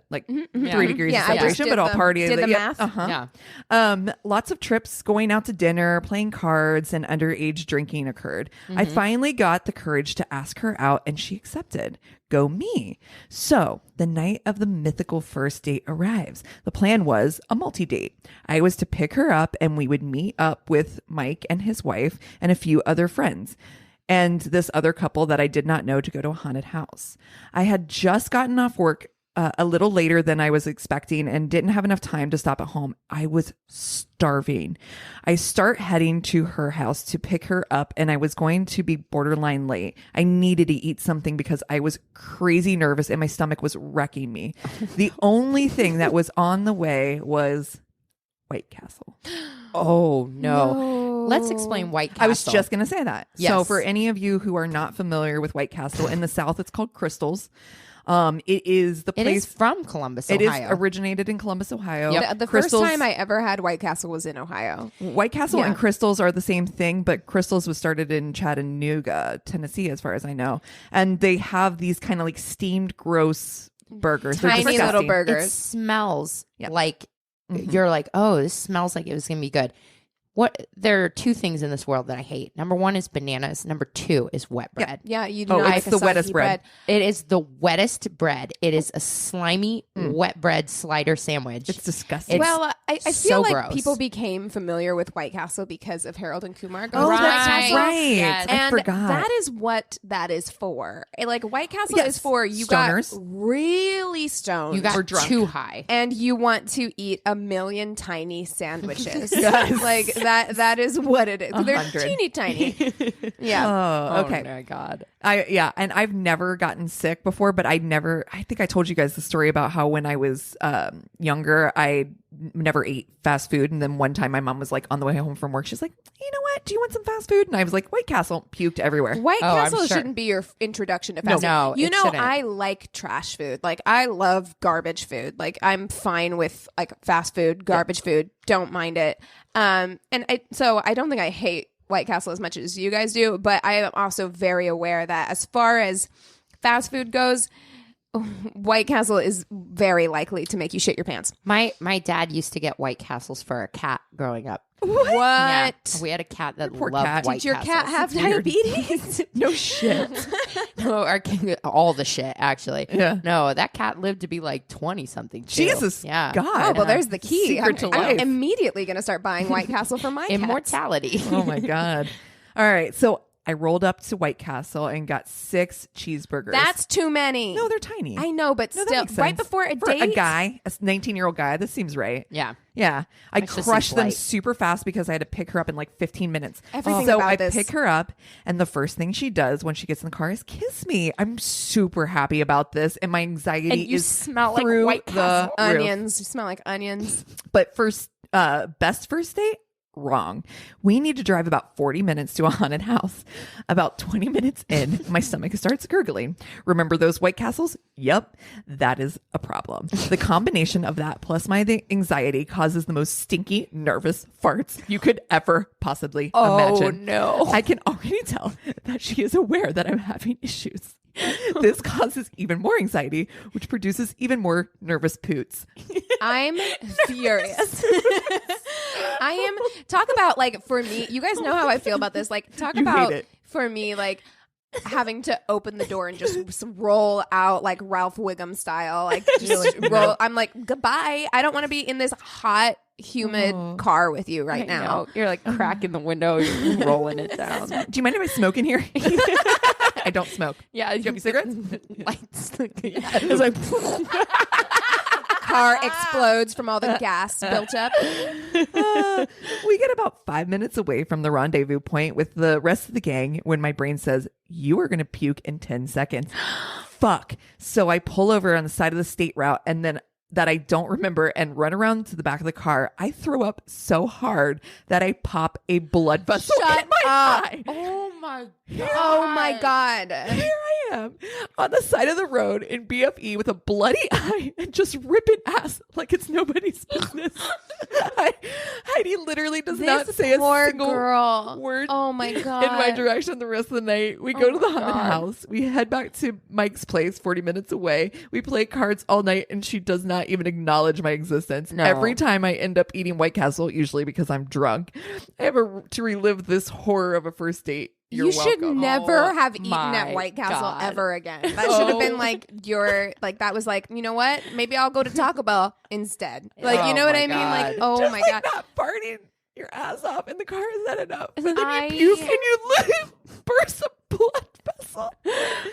Speaker 2: Like 3 degrees
Speaker 3: Yeah,
Speaker 2: of
Speaker 3: I just
Speaker 2: separation,
Speaker 3: did
Speaker 2: but all
Speaker 3: the-
Speaker 2: party.
Speaker 3: did the
Speaker 2: yeah,
Speaker 3: math.
Speaker 2: uh-huh.
Speaker 1: Yeah.
Speaker 2: Lots of trips, going out to dinner, playing cards, and underage drinking occurred. I finally got the courage to ask her out, and she accepted. Go me. So the night of the mythical first date arrives. The plan was a multi-date. I was to pick her up, and we would meet up with Mike and his wife and a few other friends, and this other couple that I did not know, to go to a haunted house. I had just gotten off work a little later than I was expecting and didn't have enough time to stop at home. I was starving. I start heading to her house to pick her up, and I was going to be borderline late. I needed to eat something because I was crazy nervous and my stomach was wrecking me. The only thing that was on the way was White Castle.
Speaker 1: Oh, no. Let's explain White Castle.
Speaker 2: I was just going to say that.
Speaker 1: Yes.
Speaker 2: So for any of you who are not familiar with White Castle, in the South, it's called Crystals. It is the
Speaker 1: It
Speaker 2: place.
Speaker 1: is from Columbus,
Speaker 2: It is
Speaker 1: Ohio.
Speaker 2: originated in Columbus, Ohio.
Speaker 3: The first time I ever had White Castle was in Ohio.
Speaker 2: White Castle
Speaker 3: Yeah.
Speaker 2: and Crystals are the same thing, but Crystals was started in Chattanooga, Tennessee, as far as I know. And they have these kind of like steamed, gross burgers. They're
Speaker 3: Tiny
Speaker 2: disgusting.
Speaker 3: little
Speaker 1: It
Speaker 3: burgers.
Speaker 1: smells
Speaker 2: Yeah.
Speaker 1: like you're like, oh, this smells like it was going to be good. There are 2 things in this world that I hate. Number 1 is bananas. Number 2 is wet bread.
Speaker 3: Yeah, you do
Speaker 2: Oh,
Speaker 3: not
Speaker 2: it's
Speaker 3: like
Speaker 2: the
Speaker 3: a
Speaker 2: wettest
Speaker 3: soggy
Speaker 2: bread.
Speaker 1: It is the wettest bread. It is a slimy wet bread slider sandwich.
Speaker 2: It's disgusting.
Speaker 3: Well, I feel
Speaker 1: so
Speaker 3: like
Speaker 1: gross.
Speaker 3: people became familiar with White Castle because of Harold and Kumar. Goes
Speaker 2: oh,
Speaker 3: to White
Speaker 2: that's
Speaker 3: Castle.
Speaker 2: right.
Speaker 1: Yes.
Speaker 2: I
Speaker 3: And
Speaker 2: forgot.
Speaker 3: that is what that is for. Like White Castle
Speaker 2: Yes.
Speaker 3: is for you
Speaker 2: Stoners.
Speaker 3: got really stoned.
Speaker 1: you got
Speaker 2: Or drunk.
Speaker 1: too high.
Speaker 3: and you want to eat a million tiny sandwiches.
Speaker 2: Yes.
Speaker 3: Like that is what it is. They're
Speaker 2: 100.
Speaker 3: teeny tiny. Yeah.
Speaker 2: Oh, okay.
Speaker 1: Oh my God.
Speaker 2: And I've never gotten sick before, but I think I told you guys the story about how when I was younger, I never ate fast food. And then one time my mom was like on the way home from work, she's like, you know what? Do you want some fast food? And I was like, White Castle, puked everywhere.
Speaker 3: White Castle
Speaker 1: I'm sure.
Speaker 3: shouldn't be your introduction to fast food.
Speaker 1: No,
Speaker 3: you
Speaker 1: it
Speaker 3: know,
Speaker 1: shouldn't.
Speaker 3: I like trash food. Like, I love garbage food. Like, I'm fine with like fast food, garbage food. Don't mind it. So I don't think I hate White Castle as much as you guys do, but I am also very aware that as far as fast food goes, White Castle is very likely to make you shit your pants.
Speaker 1: My dad used to get White Castles for a cat growing up.
Speaker 3: What?
Speaker 1: Yeah, we had a cat that
Speaker 2: poor
Speaker 1: loved
Speaker 2: cat.
Speaker 1: White
Speaker 3: Did your
Speaker 1: Castles.
Speaker 3: cat have diabetes?
Speaker 2: No shit.
Speaker 1: No, our king, all the shit, actually.
Speaker 2: Yeah.
Speaker 1: No, that cat lived to be like 20-something.
Speaker 2: Jesus.
Speaker 1: Yeah.
Speaker 2: God.
Speaker 3: Oh, well, there's the key.
Speaker 2: Secret to
Speaker 3: I'm
Speaker 2: life.
Speaker 3: immediately going to start buying White Castle for my cats.
Speaker 1: Immortality.
Speaker 2: Oh my God. All right. So I rolled up to White Castle and got 6 cheeseburgers.
Speaker 3: That's too many.
Speaker 2: No, they're tiny.
Speaker 3: I know, but
Speaker 2: No, that
Speaker 3: still,
Speaker 2: makes
Speaker 3: right
Speaker 2: sense.
Speaker 3: before a
Speaker 2: For
Speaker 3: date.
Speaker 2: a guy, a 19-year-old guy, this seems right.
Speaker 1: Yeah.
Speaker 2: Yeah. I
Speaker 1: Makes this
Speaker 2: crushed
Speaker 1: seem
Speaker 2: them
Speaker 1: light.
Speaker 2: super fast because I had to pick her up in like 15 minutes.
Speaker 3: Everything
Speaker 2: so
Speaker 3: about
Speaker 2: I
Speaker 3: this.
Speaker 2: pick her up, and the first thing she does when she gets in the car is kiss me. I'm super happy about this, and my anxiety
Speaker 1: And you
Speaker 2: is
Speaker 1: smell like
Speaker 2: through
Speaker 1: White
Speaker 2: the
Speaker 1: Castle.
Speaker 2: roof.
Speaker 3: Onions. You smell like onions.
Speaker 2: But first, best first date? Wrong. We need to drive about 40 minutes to a haunted house. About 20 minutes in, my stomach starts gurgling. Remember those White Castles? Yep, that is a problem. The combination of that plus my anxiety causes the most stinky, nervous farts you could ever possibly imagine.
Speaker 1: no.
Speaker 2: I can already tell that she is aware that I'm having issues. This causes even more anxiety, which produces even more nervous poots.
Speaker 3: I'm furious. I am. Talk about, like, for me, you guys know how I feel about this. Like, talk
Speaker 2: You
Speaker 3: about,
Speaker 2: hate it.
Speaker 3: for me, like, having to open the door and just roll out like Ralph Wiggum style. Like, just roll. I'm like, goodbye. I don't want to be in this hot, humid car with you right now.
Speaker 1: No, you're like cracking the window, you're rolling it down.
Speaker 2: Do you mind if I smoke in here? I don't smoke.
Speaker 1: Yeah,
Speaker 2: Do you have any cigarettes?
Speaker 1: Lights.
Speaker 2: It's like,
Speaker 3: Car explodes from all the gas built up.
Speaker 2: we get about 5 minutes away from the rendezvous point with the rest of the gang when my brain says, you are going to puke in 10 seconds. Fuck. So I pull over on the side of the state route and then that I don't remember and run around to the back of the car. I throw up so hard that I pop a blood vessel
Speaker 3: Shut
Speaker 2: in my
Speaker 3: up.
Speaker 2: eye.
Speaker 1: Oh my god.
Speaker 3: Oh my God.
Speaker 2: Here I am on the side of the road in BFE with a bloody eye and just ripping ass like it's nobody's business. Heidi literally does not say a
Speaker 3: poor
Speaker 2: single
Speaker 3: girl.
Speaker 2: word
Speaker 3: Oh my God.
Speaker 2: in my direction the rest of the night. We go to the haunted house. We head back to Mike's place 40 minutes away. We play cards all night and she does not even acknowledge my existence.
Speaker 1: No.
Speaker 2: Every time I end up eating White Castle, usually because I'm drunk, I have to relive this horror of a first date. You're
Speaker 3: You should
Speaker 2: welcome.
Speaker 3: never
Speaker 1: Oh
Speaker 3: have eaten
Speaker 1: my
Speaker 3: at White Castle
Speaker 1: God.
Speaker 3: ever again. That should have been
Speaker 2: Oh.
Speaker 3: like that was like, you know what? Maybe I'll go to Taco Bell instead. Like,
Speaker 1: Oh
Speaker 3: you know what
Speaker 1: my
Speaker 3: I mean? Like,
Speaker 1: God.
Speaker 3: oh
Speaker 2: Just
Speaker 3: my
Speaker 2: like
Speaker 3: God.
Speaker 2: not farting your ass off in the car, is that enough? And then
Speaker 3: I-
Speaker 2: you puke and you burst a blood vessel.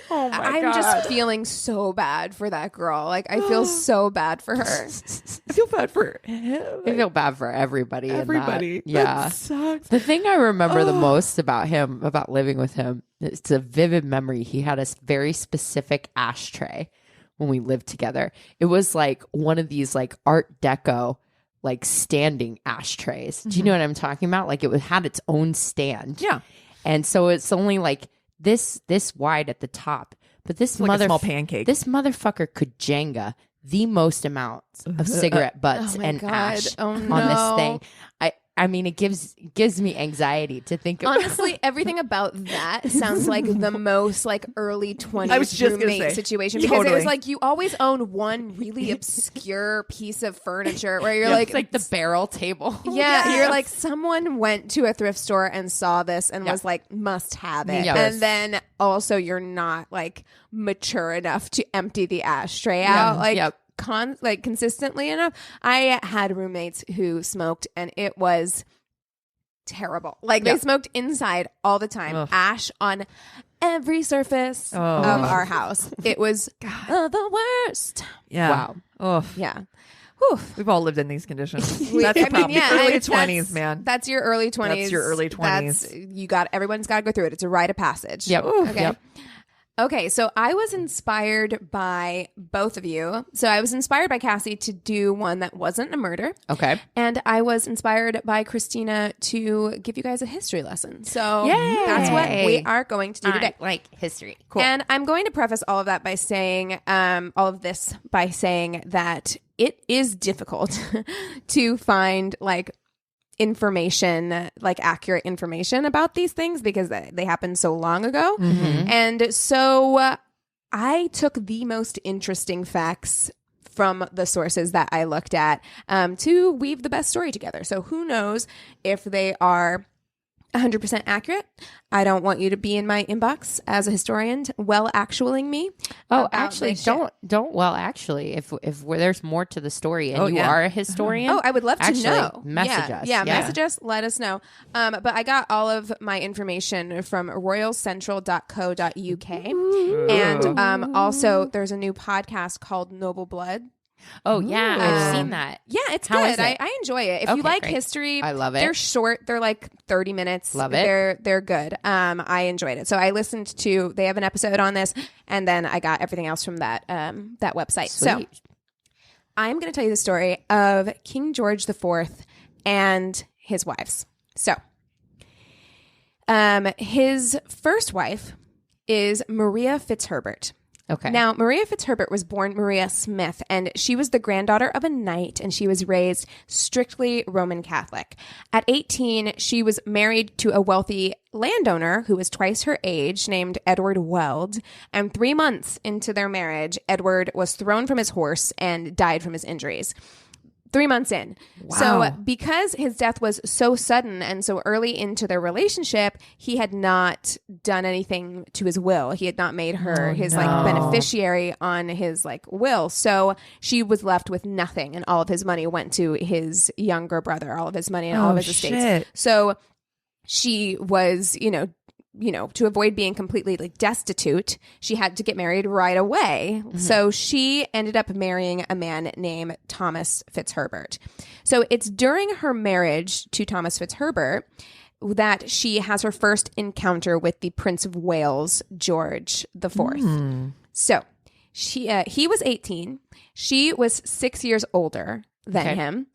Speaker 1: Oh my
Speaker 3: I'm
Speaker 1: god.
Speaker 3: just feeling so bad for that girl. Like, I feel so bad for her.
Speaker 2: I feel bad for him.
Speaker 1: I feel bad for everybody. in that.
Speaker 2: Everybody.
Speaker 1: Yeah.
Speaker 2: That sucks.
Speaker 1: The thing I remember the most about him, about living with him, it's a vivid memory. He had a very specific ashtray when we lived together. It was like one of these like Art Deco, like standing ashtrays. Do you know what I'm talking about? Like it had its own stand.
Speaker 2: Yeah.
Speaker 1: And so it's only like this wide at the top. But this
Speaker 2: Like a small pancake.
Speaker 1: This motherfucker could Jenga the most amount of cigarette butts
Speaker 3: Oh my
Speaker 1: and
Speaker 3: God.
Speaker 1: ash
Speaker 3: Oh
Speaker 1: on
Speaker 3: no.
Speaker 1: this thing. I mean, it gives me anxiety to think about.
Speaker 3: Honestly, everything about that sounds like the most like early 20s
Speaker 2: I was just gonna
Speaker 3: roommate
Speaker 2: say.
Speaker 3: situation because it
Speaker 2: Totally.
Speaker 3: was like you always own one really obscure piece of furniture where you're
Speaker 1: Yeah,
Speaker 3: like,
Speaker 1: it's like the barrel table.
Speaker 3: yeah, you're like someone went to a thrift store and saw this and was like must have it.
Speaker 1: Yes.
Speaker 3: And then also you're not like mature enough to empty the ashtray out. Like
Speaker 1: Yep.
Speaker 3: consistently enough. I had roommates who smoked and it was terrible. Like they smoked inside all the time.
Speaker 2: Ugh.
Speaker 3: Ash on every surface of our house. It was the worst.
Speaker 2: Yeah.
Speaker 1: Wow.
Speaker 2: Oh,
Speaker 3: Yeah. Whew.
Speaker 2: we've all lived in these conditions.
Speaker 3: We-
Speaker 2: That's
Speaker 3: I
Speaker 2: the
Speaker 3: mean,
Speaker 2: problem.
Speaker 3: yeah,
Speaker 2: Early
Speaker 3: that's-
Speaker 2: 20s, man.
Speaker 3: That's your early 20s.
Speaker 2: That's your early 20s.
Speaker 3: Everyone's got to go through it. It's a rite of passage.
Speaker 1: Yep.
Speaker 3: Okay.
Speaker 1: Yep.
Speaker 3: Okay, so I was inspired by both of you. So I was inspired by Cassie to do one that wasn't a murder.
Speaker 1: Okay.
Speaker 3: And I was inspired by Christina to give you guys a history lesson. So
Speaker 1: Yay.
Speaker 3: that's what we are going to do today.
Speaker 1: Like history. Cool.
Speaker 3: And I'm going to preface all of that by saying, that it is difficult to find like information, like accurate information about these things because they happened so long ago.
Speaker 1: Mm-hmm.
Speaker 3: And so I took the most interesting facts from the sources that I looked at to weave the best story together. So who knows if they are 100% accurate. I don't want you to be in my inbox as a historian actualing me.
Speaker 1: Oh, actually, don't. If there's more to the story and you are a historian,
Speaker 3: I would love to know.
Speaker 1: Message us.
Speaker 3: Yeah, message us. Let us know. But I got all of my information from royalcentral.co.uk, and also there's a new podcast called Noble Blood.
Speaker 1: Oh yeah, I've seen that.
Speaker 3: Yeah, it's
Speaker 1: How
Speaker 3: good.
Speaker 1: is it?
Speaker 3: I enjoy it. If you like
Speaker 1: great.
Speaker 3: history,
Speaker 1: I love it.
Speaker 3: They're short. They're like 30 minutes.
Speaker 1: Love it.
Speaker 3: They're good. I enjoyed it. So I listened to. They have an episode on this, and then I got everything else from that website.
Speaker 1: Sweet.
Speaker 3: So I'm going to tell you the story of King George IV and his wives. So his first wife is Maria Fitzherbert.
Speaker 1: Okay.
Speaker 3: Now, Maria Fitzherbert was born Maria Smith, and she was the granddaughter of a knight, and she was raised strictly Roman Catholic. At 18, she was married to a wealthy landowner who was twice her age, named Edward Weld, and 3 months into their marriage, Edward was thrown from his horse and died from his injuries. 3 months in.
Speaker 2: Wow.
Speaker 3: So because his death was so sudden and so early into their relationship, he had not done anything to his will. He had not made her his like beneficiary on his like will. So she was left with nothing, and all of his money went to his younger brother, all of his money and all of his estates. So she was, to avoid being completely like destitute, she had to get married right away. Mm-hmm. So she ended up marrying a man named Thomas Fitzherbert. So it's during her marriage to Thomas Fitzherbert that she has her first encounter with the Prince of Wales, George IV. So he was 18. She was 6 years older than him.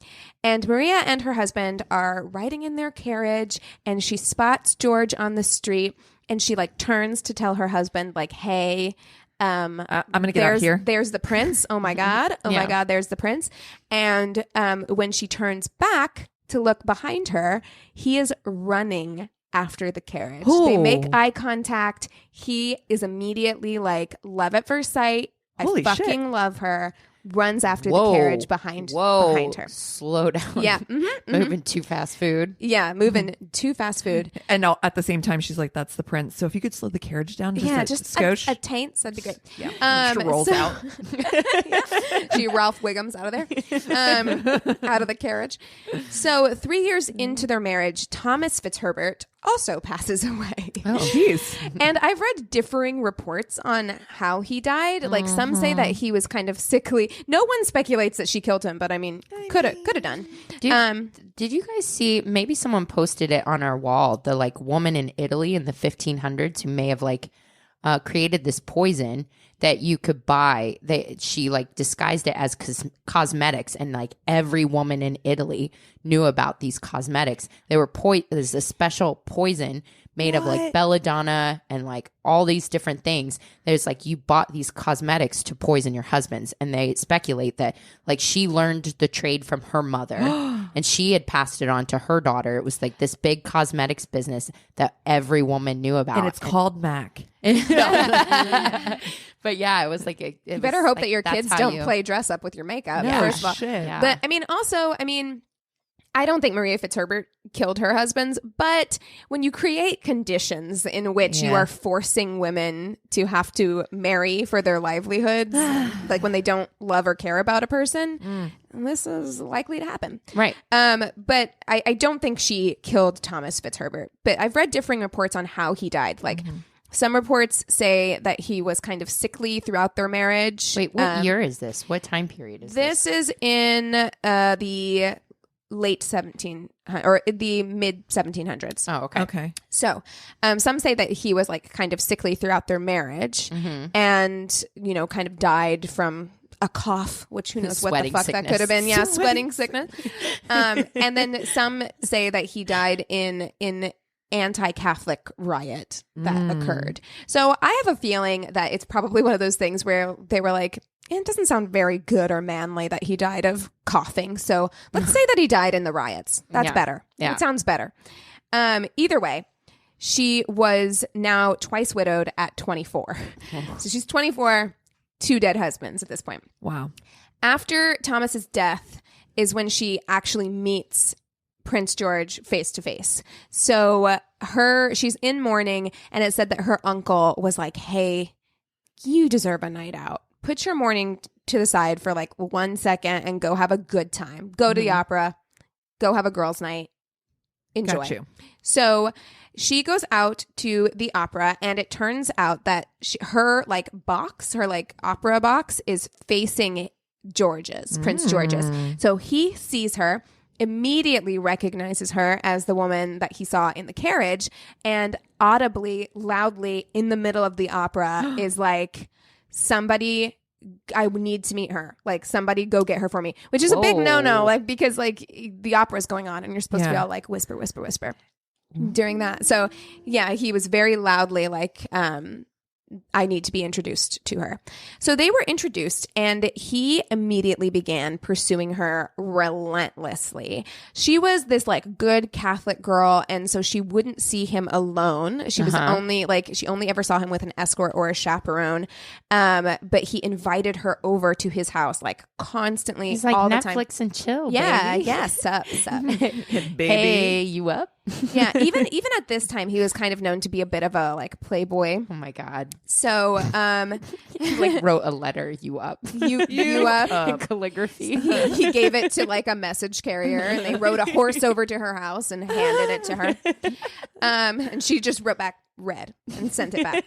Speaker 3: And Maria and her husband are riding in their carriage, and she spots George on the street, and she like turns to tell her husband like, hey,
Speaker 2: I'm gonna get out here.
Speaker 3: There's the prince. Oh my God. Oh my God. There's the prince. And when she turns back to look behind her, he is running after the carriage.
Speaker 2: Ooh.
Speaker 3: They make eye contact. He is immediately like love at first sight.
Speaker 2: Holy
Speaker 3: I fucking
Speaker 2: shit.
Speaker 3: love her. Runs after the carriage behind her.
Speaker 1: Slow down.
Speaker 3: Yeah.
Speaker 1: Moving too fast food.
Speaker 3: Yeah, moving too fast food.
Speaker 2: And at the same time, she's like, that's the prince. So if you could slow the carriage down just a skosh.
Speaker 3: A taint, that'd be great.
Speaker 2: Yeah. She rolls out.
Speaker 3: She Ralph Wiggum's out of there. Out of the carriage. So 3 years into their marriage, Thomas Fitzherbert also passes away.
Speaker 2: Oh, jeez.
Speaker 3: And I've read differing reports on how he died. Like some say that he was kind of sickly. No one speculates that she killed him, but I mean, could have done.
Speaker 1: Did you guys see, maybe someone posted it on our wall, the like woman in Italy in the 1500s who may have like created this poison that you could buy. She like disguised it as cosmetics, and like every woman in Italy knew about these cosmetics. They were there's a special poison made of like belladonna and like all these different things. There's like, you bought these cosmetics to poison your husbands, and they speculate that like she learned the trade from her mother and she had passed it on to her daughter. It was like this big cosmetics business that every woman knew about,
Speaker 2: and it's called MAC.
Speaker 1: But yeah, it was like
Speaker 3: you better hope that your kids don't play dress up with your makeup.
Speaker 2: No,
Speaker 3: first of all.
Speaker 2: shit.
Speaker 1: Yeah.
Speaker 3: But I mean, I don't think Maria Fitzherbert killed her husbands, but when you create conditions in which you are forcing women to have to marry for their livelihoods, like when they don't love or care about a person, this is likely to happen.
Speaker 1: Right.
Speaker 3: But I don't think she killed Thomas Fitzherbert. But I've read differing reports on how he died. Like some reports say that he was kind of sickly throughout their marriage.
Speaker 1: Wait, what year is this? What time period is this?
Speaker 3: This is in the late 1700s or the mid 1700s.
Speaker 1: Oh, okay.
Speaker 2: Okay.
Speaker 3: So some say that he was like kind of sickly throughout their marriage and, you know, kind of died from a cough, which who knows what the fuck that could have been. Yeah, sweating sickness. And then some say that he died in anti-Catholic riot that occurred. So I have a feeling that it's probably one of those things where they were like, it doesn't sound very good or manly that he died of coughing. So let's say that he died in the riots. That's better. Yeah. It sounds better. Either way, she was now twice widowed at 24. So she's 24, 2 dead husbands at this point.
Speaker 2: Wow.
Speaker 3: After Thomas's death is when she actually meets Prince George face to face. So she's in mourning, and it said that her uncle was like, hey, you deserve a night out. Put your mourning to the side for like 1 second and go have a good time. Go to the opera. Go have a girls' night. Enjoy.
Speaker 2: Got you.
Speaker 3: So she goes out to the opera, and it turns out that her like opera box is facing Prince George's. So he sees her, immediately recognizes her as the woman that he saw in the carriage, and audibly, loudly in the middle of the opera is like, somebody, I need to meet her. Like, somebody go get her for me, which is a big no-no, like, because like the opera is going on and you're supposed to be all like whisper, whisper, whisper during that. So yeah, he was very loudly like, I need to be introduced to her. So they were introduced, and he immediately began pursuing her relentlessly. She was this like good Catholic girl, and so she wouldn't see him alone. She was she only ever saw him with an escort or a chaperone. But he invited her over to his house like constantly.
Speaker 1: He's like
Speaker 3: all
Speaker 1: Netflix
Speaker 3: the time.
Speaker 1: And chill.
Speaker 3: Yeah,
Speaker 1: baby.
Speaker 3: yeah. Sup.
Speaker 2: Baby.
Speaker 1: Hey, you up?
Speaker 3: Yeah, even at this time, he was kind of known to be a bit of a like playboy.
Speaker 1: Oh my god!
Speaker 3: So,
Speaker 1: He like wrote a letter. You up?
Speaker 3: you up?
Speaker 1: In calligraphy.
Speaker 3: He gave it to like a message carrier, and they rode a horse over to her house and handed it to her. And she just wrote back red and sent it back.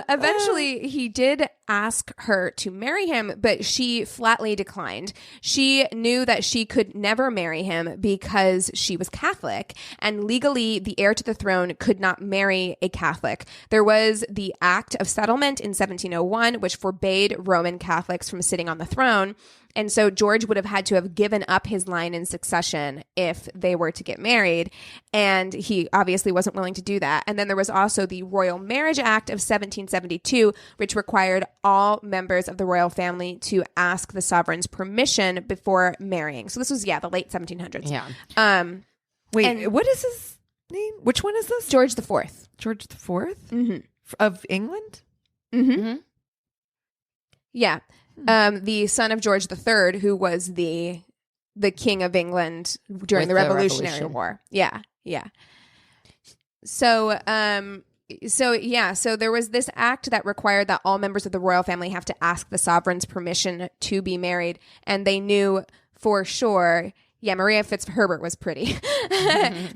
Speaker 3: Eventually, he did ask her to marry him, but she flatly declined. She knew that she could never marry him because she was Catholic, and legally, the heir to the throne could not marry a Catholic. There was the Act of Settlement in 1701, which forbade Roman Catholics from sitting on the throne. And so George would have had to have given up his line in succession if they were to get married. And he obviously wasn't willing to do that. And then there was also the Royal Marriage Act of 1772, which required all members of the royal family to ask the sovereign's permission before marrying. So this was, the late 1700s.
Speaker 1: Yeah.
Speaker 2: Wait, what is his name? Which one is this?
Speaker 3: George IV.
Speaker 2: George the Fourth?
Speaker 3: Mm-hmm.
Speaker 2: Of England?
Speaker 3: Mm-hmm. Yeah. The son of George III, who was the king of England during the Revolutionary War. Yeah. Yeah. So there was this act that required that all members of the royal family have to ask the sovereign's permission to be married. And they knew for sure, Maria Fitzherbert was pretty.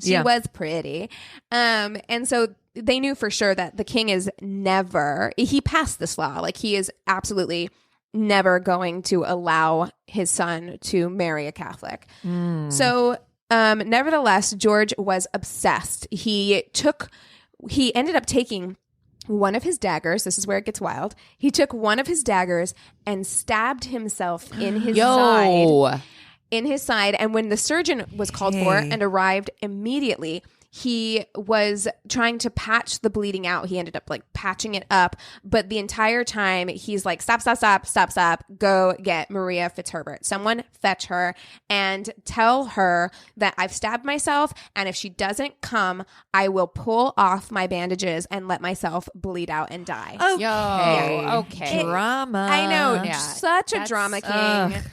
Speaker 3: She was pretty. And so they knew for sure that the king is he passed this law. Like, he is absolutely never going to allow his son to marry a Catholic. So, nevertheless, George was obsessed. He ended up taking one of his daggers. This is where it gets wild. He took one of his daggers and stabbed himself in his side. And when the surgeon was called for and arrived immediately, he was trying to patch the bleeding out. He ended up like patching it up. But the entire time he's like, stop. Go get Maria Fitzherbert. Someone fetch her and tell her that I've stabbed myself. And if she doesn't come, I will pull off my bandages and let myself bleed out and die.
Speaker 2: Okay. Drama.
Speaker 3: I know. Such a drama king.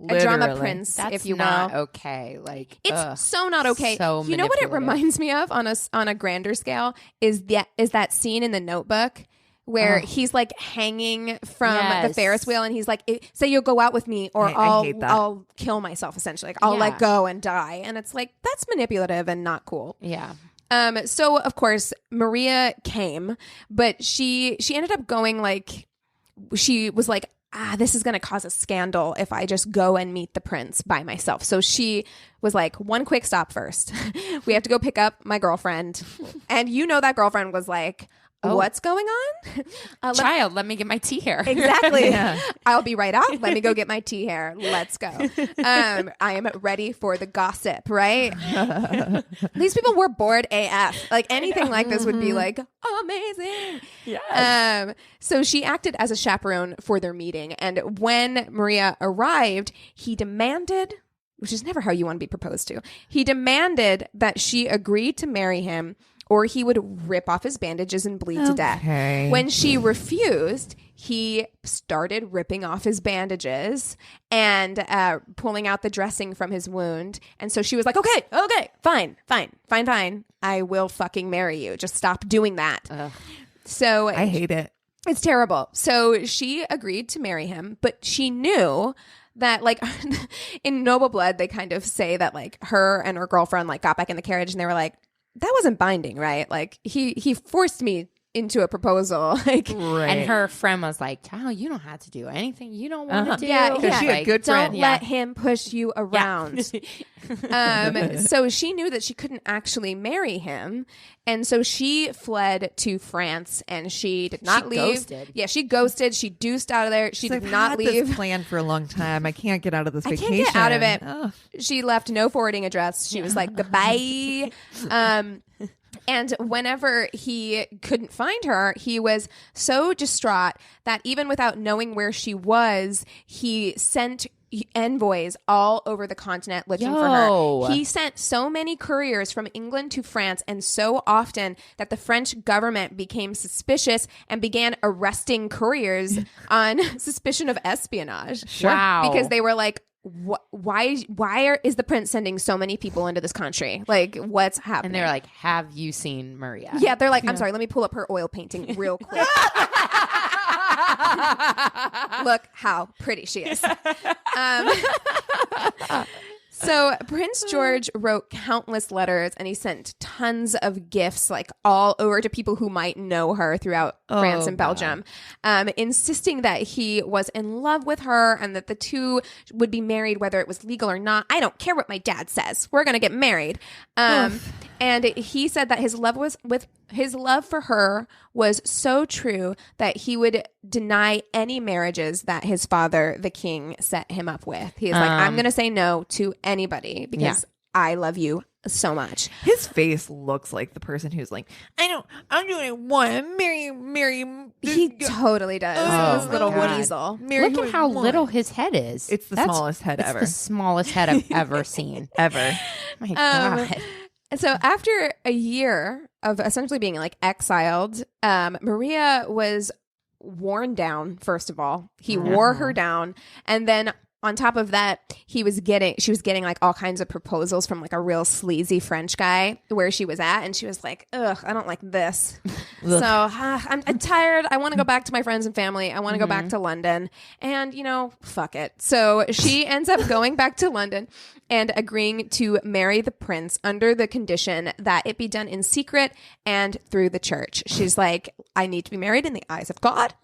Speaker 3: A drama prince, if you will.
Speaker 1: That's not okay. Like,
Speaker 3: it's so not okay.
Speaker 1: So
Speaker 3: you know what it reminds me of on a grander scale is that scene in The Notebook where he's like hanging from the Ferris wheel, and he's like, "Say you'll go out with me, or I'll kill myself." Essentially, like, I'll let go and die. And it's like, that's manipulative and not cool.
Speaker 1: Yeah.
Speaker 3: So of course Maria came, but she ended up going like, she was like, this is going to cause a scandal if I just go and meet the prince by myself. So she was like, one quick stop first. We have to go pick up my girlfriend. And that girlfriend was like, what's going on?
Speaker 1: Child, let me get my tea hair.
Speaker 3: Exactly. Yeah. I'll be right out. Let me go get my tea hair. Let's go. I am ready for the gossip, right? These people were bored AF. Like anything like this would be like amazing.
Speaker 1: Yes.
Speaker 3: So she acted as a chaperone for their meeting. And when Maria arrived, he demanded, which is never how you want to be proposed to, he demanded that she agree to marry him, or he would rip off his bandages and bleed to death. When she refused, he started ripping off his bandages and pulling out the dressing from his wound. And so she was like, okay, fine. I will fucking marry you. Just stop doing that. So
Speaker 2: I hate it.
Speaker 3: It's terrible. So she agreed to marry him, but she knew that, like, in Noble Blood, they kind of say that, like, her and her girlfriend, like, got back in the carriage and they were like, that wasn't binding, right? Like he forced me into a proposal. Like,
Speaker 2: right.
Speaker 1: And her friend was like, child, you don't have to do anything you don't want to do.
Speaker 3: Yeah.
Speaker 2: She a good friend.
Speaker 3: Don't let him push you around. So she knew that she couldn't actually marry him. And so she fled to France and she did not leave.
Speaker 1: Ghosted.
Speaker 3: Yeah, she ghosted. She deuced out of there. She did not leave.
Speaker 2: This planned for a long time. I can't get out of this vacation.
Speaker 3: I can't get out of it. Oh. She left no forwarding address. She was like, goodbye. And whenever he couldn't find her, he was so distraught that even without knowing where she was, he sent envoys all over the continent looking for her. He sent so many couriers from England to France, and so often that the French government became suspicious and began arresting couriers on suspicion of espionage.
Speaker 1: Sure. Wow.
Speaker 3: Because they were like, why is the prince sending so many people into this country? Like, what's happening?
Speaker 1: And they're like, have you seen Maria?
Speaker 3: Yeah, they're like, I'm sorry, let me pull up her oil painting real quick. Look how pretty she is. So Prince George wrote countless letters and he sent tons of gifts, like all over to people who might know her throughout France and Belgium, insisting that he was in love with her and that the two would be married, whether it was legal or not. I don't care what my dad says. We're going to get married. And he said that his love for her was so true that he would deny any marriages that his father, the king, set him up with. He's like, I'm going to say no to anybody because I love you so much.
Speaker 2: His face looks like the person who's like, I'm doing what I want. Marry.
Speaker 3: He totally does. This little weasel.
Speaker 1: Look at how little his head is.
Speaker 2: It's the smallest head ever.
Speaker 1: It's the smallest head I've ever seen.
Speaker 2: Ever.
Speaker 1: My God.
Speaker 3: And so after a year of essentially being like exiled, Maria was worn down, first of all. He wore her down. And then on top of that, she was getting like all kinds of proposals from like a real sleazy French guy where she was at. And she was like, ugh, I don't like this. So I'm tired. I want to go back to my friends and family. I want to go back to London and, fuck it. So she ends up going back to London and agreeing to marry the prince under the condition that it be done in secret and through the church. She's like, I need to be married in the eyes of God,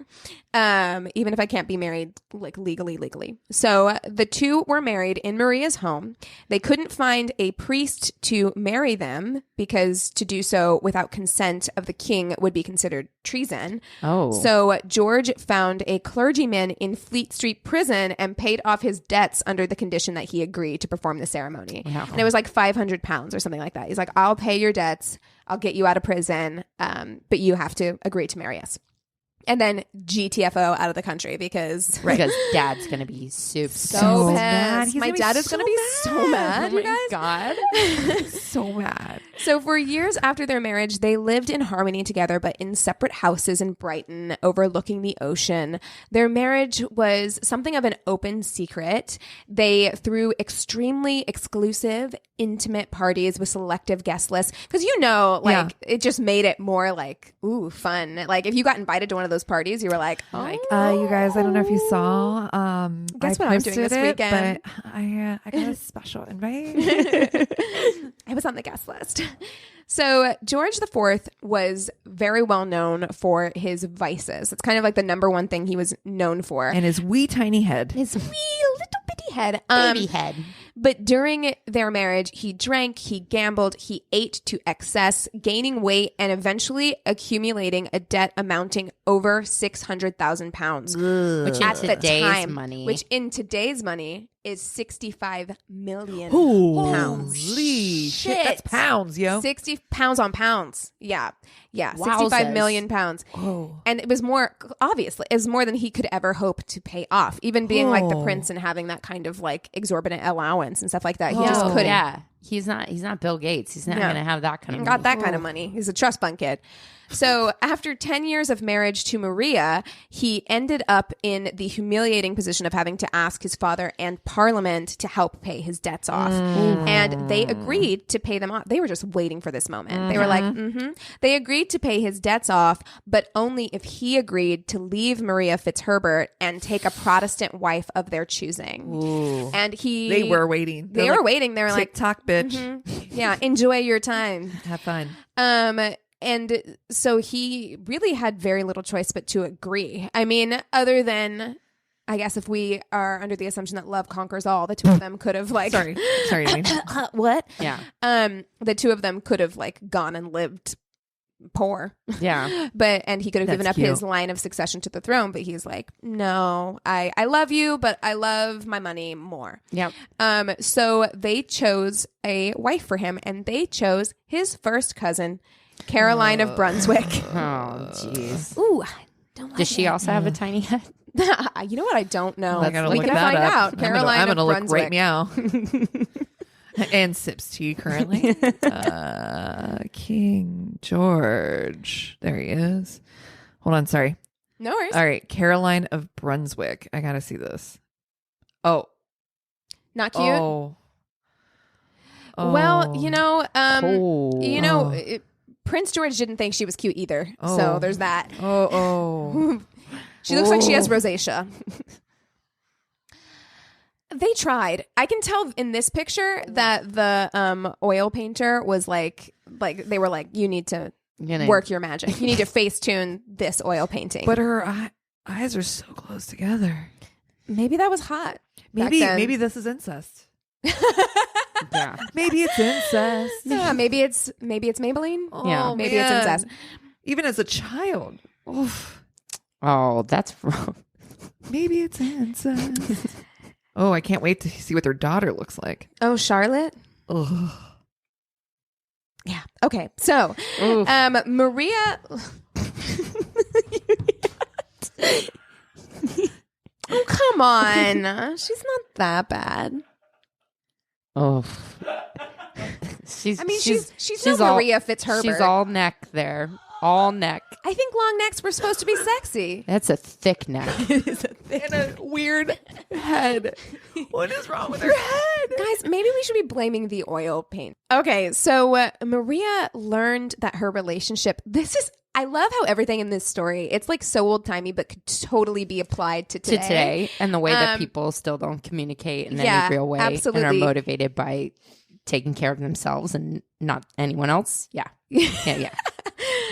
Speaker 3: even if I can't be married like legally. So the two were married in Maria's home. They couldn't find a priest to marry them because to do so without consent of the king would be considered treason. So George found a clergyman in Fleet Street prison and paid off his debts under the condition that he agreed to perform the ceremony. And it was like £500 or something like that. He's like, I'll pay your debts. I'll get you out of prison. But you have to agree to marry us. And then GTFO out of the country because
Speaker 1: dad's going to be so
Speaker 3: pissed. My dad is going to be so mad.
Speaker 1: Oh my God.
Speaker 2: So mad.
Speaker 3: So for years after their marriage, they lived in harmony together, but in separate houses in Brighton overlooking the ocean. Their marriage was something of an open secret. They threw extremely exclusive, intimate parties with selective guest lists because it just made it more like, ooh, fun. Like if you got invited to one of of those parties. You were like, oh,
Speaker 2: you guys, I don't know if you saw.
Speaker 3: Guess
Speaker 2: I
Speaker 3: what I'm doing this weekend?
Speaker 2: But I got a special invite.
Speaker 3: I was on the guest list. So George IV was very well known for his vices. It's kind of like the number one thing he was known for.
Speaker 2: And his wee tiny head.
Speaker 3: His wee little bitty head.
Speaker 1: Baby head.
Speaker 3: But during their marriage, he drank, he gambled, he ate to excess, gaining weight, and eventually accumulating a debt amounting over 600,000 pounds.
Speaker 1: Which
Speaker 3: At
Speaker 1: in
Speaker 3: the
Speaker 1: today's
Speaker 3: time,
Speaker 1: money.
Speaker 3: which in today's money is 65 million
Speaker 2: Holy
Speaker 3: shit.
Speaker 2: shit. That's pounds, yo.
Speaker 3: 60 pounds on pounds. Yeah. Yeah.
Speaker 1: Wowzers.
Speaker 3: 65 million pounds.
Speaker 2: Oh.
Speaker 3: And it was more, obviously, it was more than he could ever hope to pay off. Even being like the prince and having that kind of like exorbitant allowance and stuff like that. He just couldn't.
Speaker 1: Yeah. He's not Bill Gates. He's not going to have that kind of money.
Speaker 3: Got that kind of money. He's a trust fund kid. So after 10 years of marriage to Maria, he ended up in the humiliating position of having to ask his father and Parliament to help pay his debts off. And they agreed to pay them off. They were just waiting for this moment. They were like, They agreed to pay his debts off, but only if he agreed to leave Maria Fitzherbert and take a Protestant wife of their choosing.
Speaker 2: Ooh.
Speaker 3: And
Speaker 2: They were waiting.
Speaker 3: They were waiting. They were like,
Speaker 2: TikTok, bitch.
Speaker 3: yeah, enjoy your time.
Speaker 2: Have fun.
Speaker 3: And so he really had very little choice but to agree. I mean, other than, I guess if we are under the assumption that love conquers all, the two of them could have like...
Speaker 2: Sorry.
Speaker 3: What?
Speaker 1: Yeah.
Speaker 3: The two of them could have like gone and lived poor.
Speaker 1: Yeah.
Speaker 3: And he could have given up his line of succession to the throne, but he's like, no, I love you, but I love my money more.
Speaker 1: Yep.
Speaker 3: So they chose a wife for him, and they chose his first cousin, Caroline of Brunswick.
Speaker 1: Oh, jeez.
Speaker 3: Ooh, I don't like
Speaker 1: Does she also have a tiny head?
Speaker 3: You know what? I don't know.
Speaker 2: I gotta
Speaker 3: We
Speaker 2: look
Speaker 3: can
Speaker 2: that
Speaker 3: find
Speaker 2: up.
Speaker 3: out. Caroline
Speaker 2: I'm gonna
Speaker 3: of
Speaker 2: look
Speaker 3: Brunswick.
Speaker 2: right meow. And sips tea currently. King George. There he is. Hold on, sorry.
Speaker 3: No worries.
Speaker 2: All right, Caroline of Brunswick. I gotta see this. Oh.
Speaker 3: Not cute.
Speaker 2: Oh.
Speaker 3: Well,
Speaker 2: Oh.
Speaker 3: Prince George didn't think she was cute either.
Speaker 2: Oh.
Speaker 3: So there's that.
Speaker 2: Oh.
Speaker 3: She looks like she has rosacea. They tried. I can tell in this picture that the oil painter was like they were like, you need to work your magic. You need to Facetune this oil painting.
Speaker 2: But her eyes are so close together.
Speaker 3: Maybe that was hot.
Speaker 2: Maybe this is incest.
Speaker 1: Yeah.
Speaker 2: Maybe it's incest.
Speaker 3: Yeah, maybe it's Maybelline.
Speaker 1: Yeah.
Speaker 3: Maybe it's incest.
Speaker 2: Even as a child. Oof.
Speaker 1: Oh, that's wrong.
Speaker 2: Maybe it's incest. Oh, I can't wait to see what their daughter looks like.
Speaker 3: Oh, Charlotte?
Speaker 2: Ugh.
Speaker 3: Yeah. Okay. So, Maria. Oh, come on. She's not that bad.
Speaker 1: Oh. She's
Speaker 3: no Maria Fitzherbert.
Speaker 1: She's all neck there. All neck.
Speaker 3: I think long necks were supposed to be sexy.
Speaker 1: That's a thick neck.
Speaker 3: It is a thick
Speaker 2: And a weird head. What is wrong with her head?
Speaker 3: Guys, maybe we should be blaming the oil paint. Okay, so Maria learned that her relationship... I love how everything in this story, it's like so old-timey, but could totally be applied to today.
Speaker 1: And the way that people still don't communicate in any real way.
Speaker 3: Absolutely.
Speaker 1: And are motivated by taking care of themselves and not anyone else. Yeah. Yeah.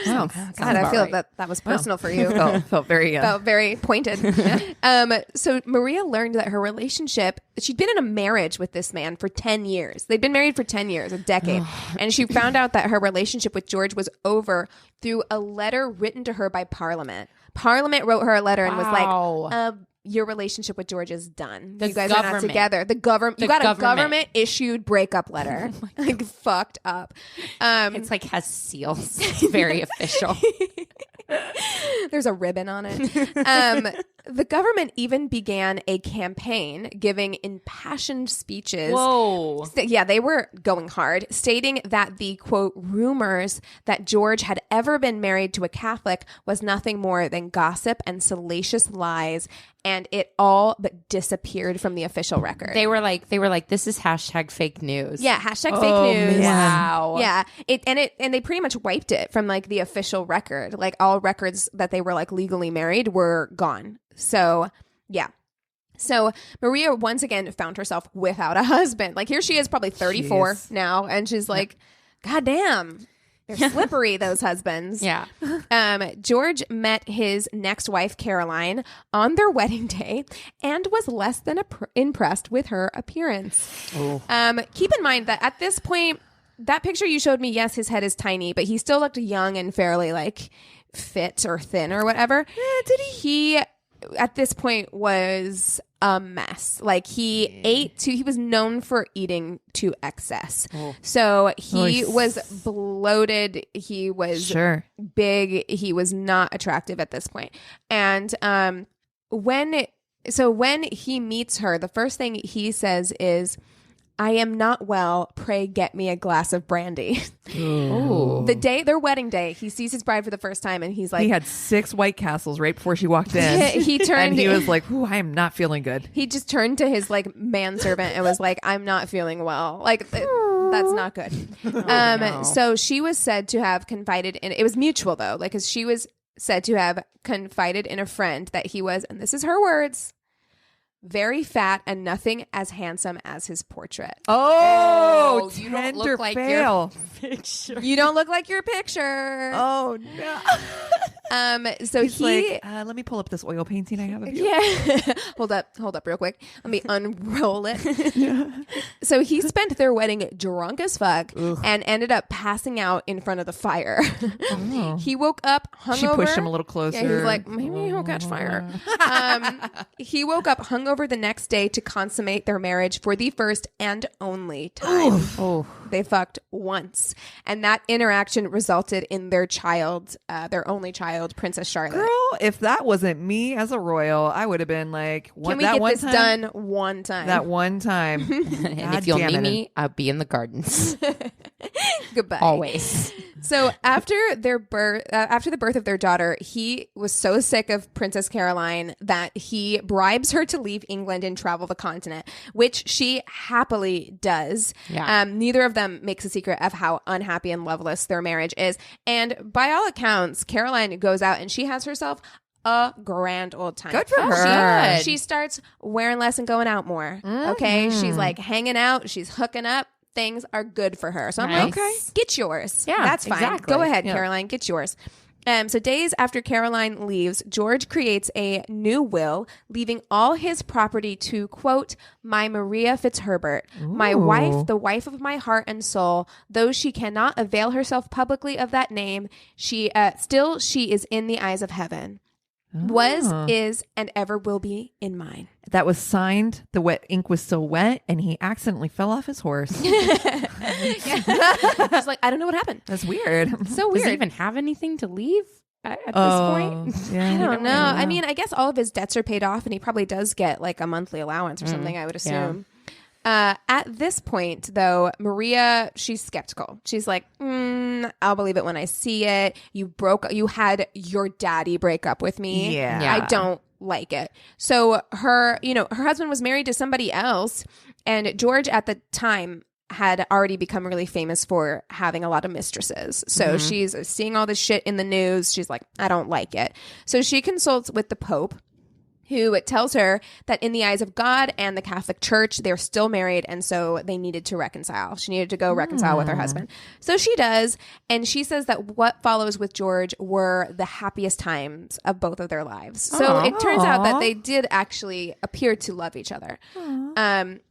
Speaker 2: Wow.
Speaker 3: God, I feel that was personal for you.
Speaker 2: Felt very
Speaker 3: Felt very pointed. So Maria learned that her relationship, she'd been in a marriage with this man for 10 years. They'd been married for 10 years, a decade. And she found out that her relationship with George was over through a letter written to her by Parliament. Parliament wrote her a letter and was like, your relationship with George is done. You guys are not together. The government, you got a government issued breakup letter. Like fucked up.
Speaker 1: It's like has seals. It's very official.
Speaker 3: There's a ribbon on it. The government even began a campaign giving impassioned speeches.
Speaker 2: Whoa.
Speaker 3: Yeah, they were going hard, stating that the, quote, rumors that George had ever been married to a Catholic was nothing more than gossip and salacious lies, and it all but disappeared from the official record.
Speaker 1: They were like, this is hashtag fake news.
Speaker 3: Yeah, hashtag fake news.
Speaker 2: Man.
Speaker 1: Wow.
Speaker 3: Yeah, and they pretty much wiped it from like the official record. Like all records that they were like legally married were gone. So yeah. So Maria once again found herself without a husband. Like here she is, probably 34 now, and she's like, God damn. They're slippery, those husbands.
Speaker 1: Yeah.
Speaker 3: George met his next wife, Caroline, on their wedding day and was less than impressed with her appearance. Keep in mind that at this point, that picture you showed me, yes, his head is tiny, but he still looked young and fairly like fit or thin or whatever. Did he at this point was a mess. Like he was known for eating to excess. So he was bloated. He was big. He was not attractive at this point. And when he meets her, the first thing he says is, I am not well. Pray get me a glass of brandy. Their wedding day, he sees his bride for the first time and he's like...
Speaker 2: He had 6 White Castles right before she walked in.
Speaker 3: He turned...
Speaker 2: And he was like, ooh, I am not feeling good.
Speaker 3: He just turned to his like manservant and was like, I'm not feeling well. Like, that's not good. No. So she was said to have confided in... It was mutual though. Like, because she was said to have confided in a friend that he was, and this is her words... very fat and nothing as handsome as his portrait.
Speaker 2: Oh,
Speaker 1: you
Speaker 2: tender
Speaker 1: don't look like
Speaker 2: fail.
Speaker 1: your picture.
Speaker 3: You don't look like your picture.
Speaker 2: Oh no.
Speaker 3: So
Speaker 2: he's like, let me pull up this oil painting I have of you.
Speaker 3: Yeah. hold up real quick. Let me unroll it. So he spent their wedding drunk as fuck and ended up passing out in front of the fire. He woke up hungover.
Speaker 2: She pushed him a little closer.
Speaker 3: Yeah, he's like, maybe he'll catch fire. He woke up hungover the next day to consummate their marriage for the first and only time. They fucked once. And that interaction resulted in their child, their only child, Princess Charlotte.
Speaker 2: Girl, if that wasn't me as a royal, I would have been like,
Speaker 3: can we get this done one time?
Speaker 2: That one time.
Speaker 1: And if you'll need me, I'll be in the gardens.
Speaker 3: Goodbye.
Speaker 1: Always.
Speaker 3: So after the birth of their daughter, he was so sick of Princess Caroline that he bribes her to leave England and travel the continent, which she happily does.
Speaker 1: Yeah.
Speaker 3: Neither of them makes a secret of how unhappy and loveless their marriage is. And by all accounts, Caroline goes out and she has herself a grand old time.
Speaker 2: Good for her.
Speaker 3: She starts wearing less and going out more. Okay. She's like hanging out. She's hooking up. Things are good for her. So I'm like, okay, get yours.
Speaker 1: Yeah,
Speaker 3: that's fine.
Speaker 1: exactly.
Speaker 3: Go ahead, Caroline, get yours. So days after Caroline leaves, George creates a new will, leaving all his property to, quote, my Maria Fitzherbert, my wife, the wife of my heart and soul. Though she cannot avail herself publicly of that name, she is in the eyes of heaven. Was, is, and ever will be in mine.
Speaker 2: That was signed. The wet ink was so wet, and he accidentally fell off his horse.
Speaker 3: It's like, I don't know what happened.
Speaker 2: That's weird.
Speaker 3: So weird.
Speaker 1: Does he even have anything to leave at this point?
Speaker 2: Yeah,
Speaker 3: I don't know. I mean, I guess all of his debts are paid off, and he probably does get like a monthly allowance or something, I would assume. At this point, though, Maria, she's skeptical. She's like, I'll believe it when I see it. You had your daddy break up with me.
Speaker 2: Yeah.
Speaker 3: I don't like it. So her husband was married to somebody else, and George at the time had already become really famous for having a lot of mistresses. So she's seeing all this shit in the news. She's like, I don't like it. So she consults with the Pope, who tells her that in the eyes of God and the Catholic Church, they're still married, and so they needed to reconcile. She needed to go reconcile with her husband. So she does, and she says that what follows with George were the happiest times of both of their lives. So it turns out that they did actually appear to love each other.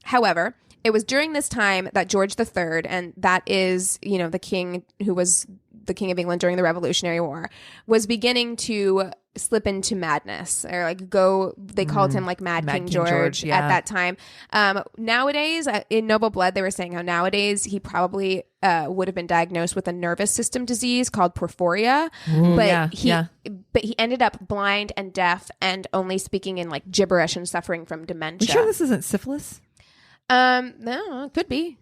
Speaker 3: However, it was during this time that George III, and that is, the king who was the King of England during the Revolutionary War, was beginning to slip into madness, or like they called him like Mad King George at that time. Nowadays, in Noble Blood, they were saying how nowadays he probably would have been diagnosed with a nervous system disease called porphyria, but he ended up blind and deaf and only speaking in like gibberish and suffering from dementia.
Speaker 2: You sure this isn't syphilis?
Speaker 3: No, could be.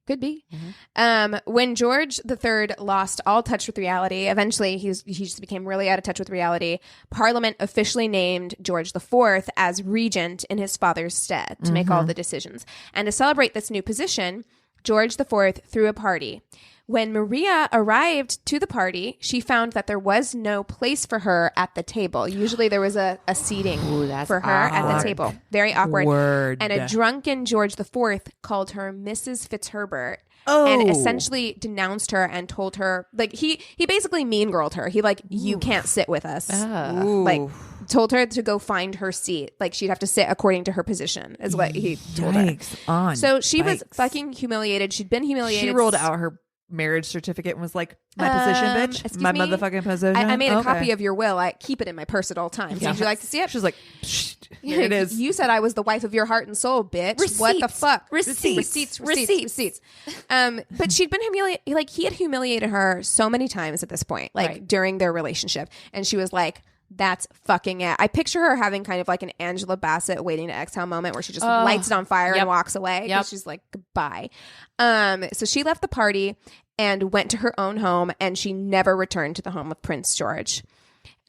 Speaker 3: When George III lost all touch with reality, eventually he just became really out of touch with reality. Parliament officially named George IV as regent in his father's stead to make all the decisions. And to celebrate this new position, George IV threw a party. When Maria arrived to the party, she found that there was no place for her at the table. Usually there was a seating for her at the table. Very awkward. And a drunken George IV called her Mrs. Fitzherbert. And essentially denounced her and told her, like, he basically mean girled her. He like, you can't sit with us. Like, told her to go find her seat. Like, she'd have to sit according to her position is what he told her. So she was fucking humiliated. She'd been humiliated.
Speaker 2: She rolled out her marriage certificate and was like, my position, bitch. My motherfucking position.
Speaker 3: I made a copy of your will. I keep it in my purse at all times. Would you like to see it?
Speaker 2: She was like, here it is.
Speaker 3: You said I was the wife of your heart and soul, bitch.
Speaker 1: Receipts.
Speaker 3: What the fuck?
Speaker 1: Receipts.
Speaker 3: But she'd been humiliated. Like, he had humiliated her so many times at this point, like during their relationship. And she was like, that's fucking it. I picture her having kind of like an Angela Bassett waiting to exhale moment where she just lights it on fire and walks away. She's like, goodbye. So she left the party and went to her own home, and she never returned to the home of Prince George.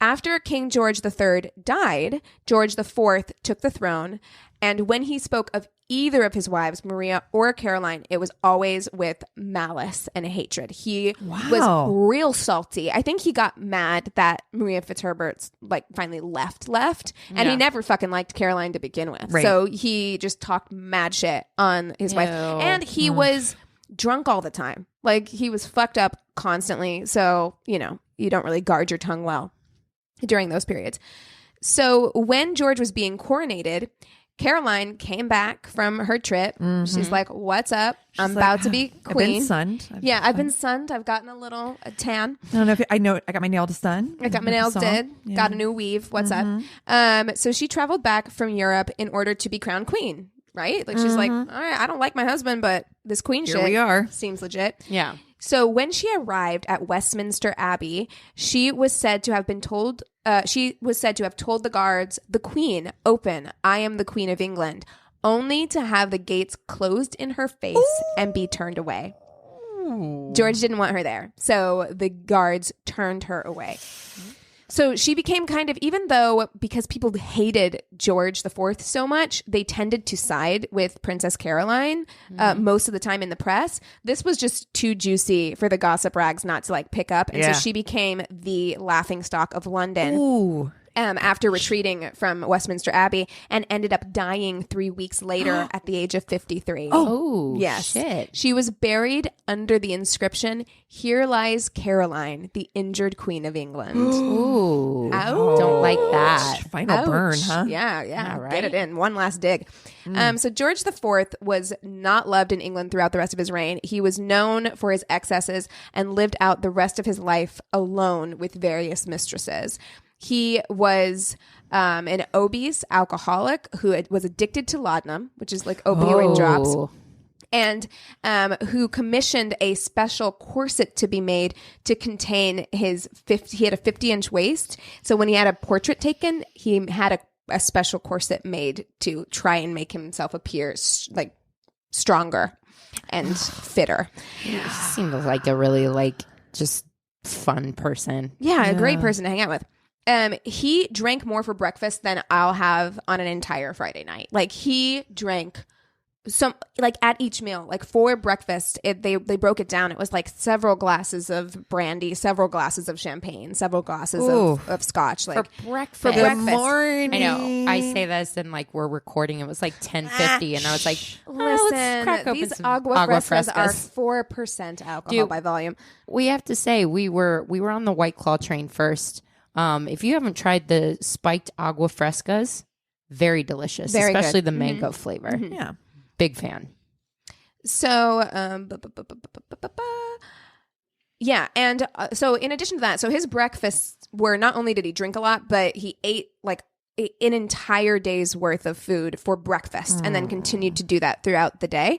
Speaker 3: After King George III died, George IV took the throne, and when he spoke of either of his wives, Maria or Caroline, it was always with malice and hatred. He was real salty. I think he got mad that Maria Fitzherbert's like finally left, and he never fucking liked Caroline to begin with. Right. So he just talked mad shit on his wife, and he was drunk all the time. Like, he was fucked up constantly. So, you know, you don't really guard your tongue well during those periods. So when George was being coronated, Caroline came back from her trip. She's like, what's up? I'm about to be queen.
Speaker 2: I've been sunned.
Speaker 3: I've been sunned. I've gotten a little tan.
Speaker 2: I don't know if I got my nails done.
Speaker 3: I got my nails did. Yeah. Got a new weave. What's up? So she traveled back from Europe in order to be crowned queen. Right? Like, she's like, all right, I don't like my husband, but this queen shit
Speaker 2: we are.
Speaker 3: Seems legit.
Speaker 1: Yeah.
Speaker 3: So when she arrived at Westminster Abbey, she was said to have told the guards, "The Queen, open. I am the Queen of England," only to have the gates closed in her face and be turned away. George didn't want her there, so the guards turned her away. So she became kind of, even though because people hated George IV so much, they tended to side with Princess Caroline most of the time in the press. This was just too juicy for the gossip rags not to like pick up. And so she became the laughingstock of London. After retreating from Westminster Abbey, and ended up dying 3 weeks later at the age of 53.
Speaker 1: Oh,
Speaker 3: yes.
Speaker 1: Shit.
Speaker 3: She was buried under the inscription, "Here lies Caroline, the injured Queen of England."
Speaker 1: Ooh. Ouch. Don't like that.
Speaker 2: Final burn, huh?
Speaker 3: Yeah,
Speaker 1: right?
Speaker 3: Get it in. One last dig. So George IV was not loved in England throughout the rest of his reign. He was known for his excesses and lived out the rest of his life alone with various mistresses. He was an obese alcoholic who was addicted to laudanum, which is like opioid drops, and who commissioned a special corset to be made to contain his 50. He had a 50-inch waist, so when he had a portrait taken, he had a special corset made to try and make himself appear like stronger and fitter.
Speaker 1: Yeah. Seemed like a really like just fun person.
Speaker 3: Yeah, a great person to hang out with. He drank more for breakfast than I'll have on an entire Friday night. Like, he drank some, like, at each meal, like for breakfast, they broke it down. It was like several glasses of brandy, several glasses of champagne, several glasses of scotch. Like,
Speaker 1: for breakfast.
Speaker 3: For breakfast.
Speaker 2: Morning.
Speaker 1: I know. I say this and like we're recording. It was like 10:50, and I was like,
Speaker 3: listen, these agua frescas are 4% alcohol by volume.
Speaker 1: We have to say we were on the White Claw train first. If you haven't tried the spiked agua frescas, very delicious,
Speaker 3: very
Speaker 1: especially
Speaker 3: good.
Speaker 1: The mango flavor.
Speaker 2: Yeah.
Speaker 1: Big fan.
Speaker 3: So, Yeah. And so in addition to that, so his breakfasts were not only did he drink a lot, but he ate like an entire day's worth of food for breakfast and then continued to do that throughout the day.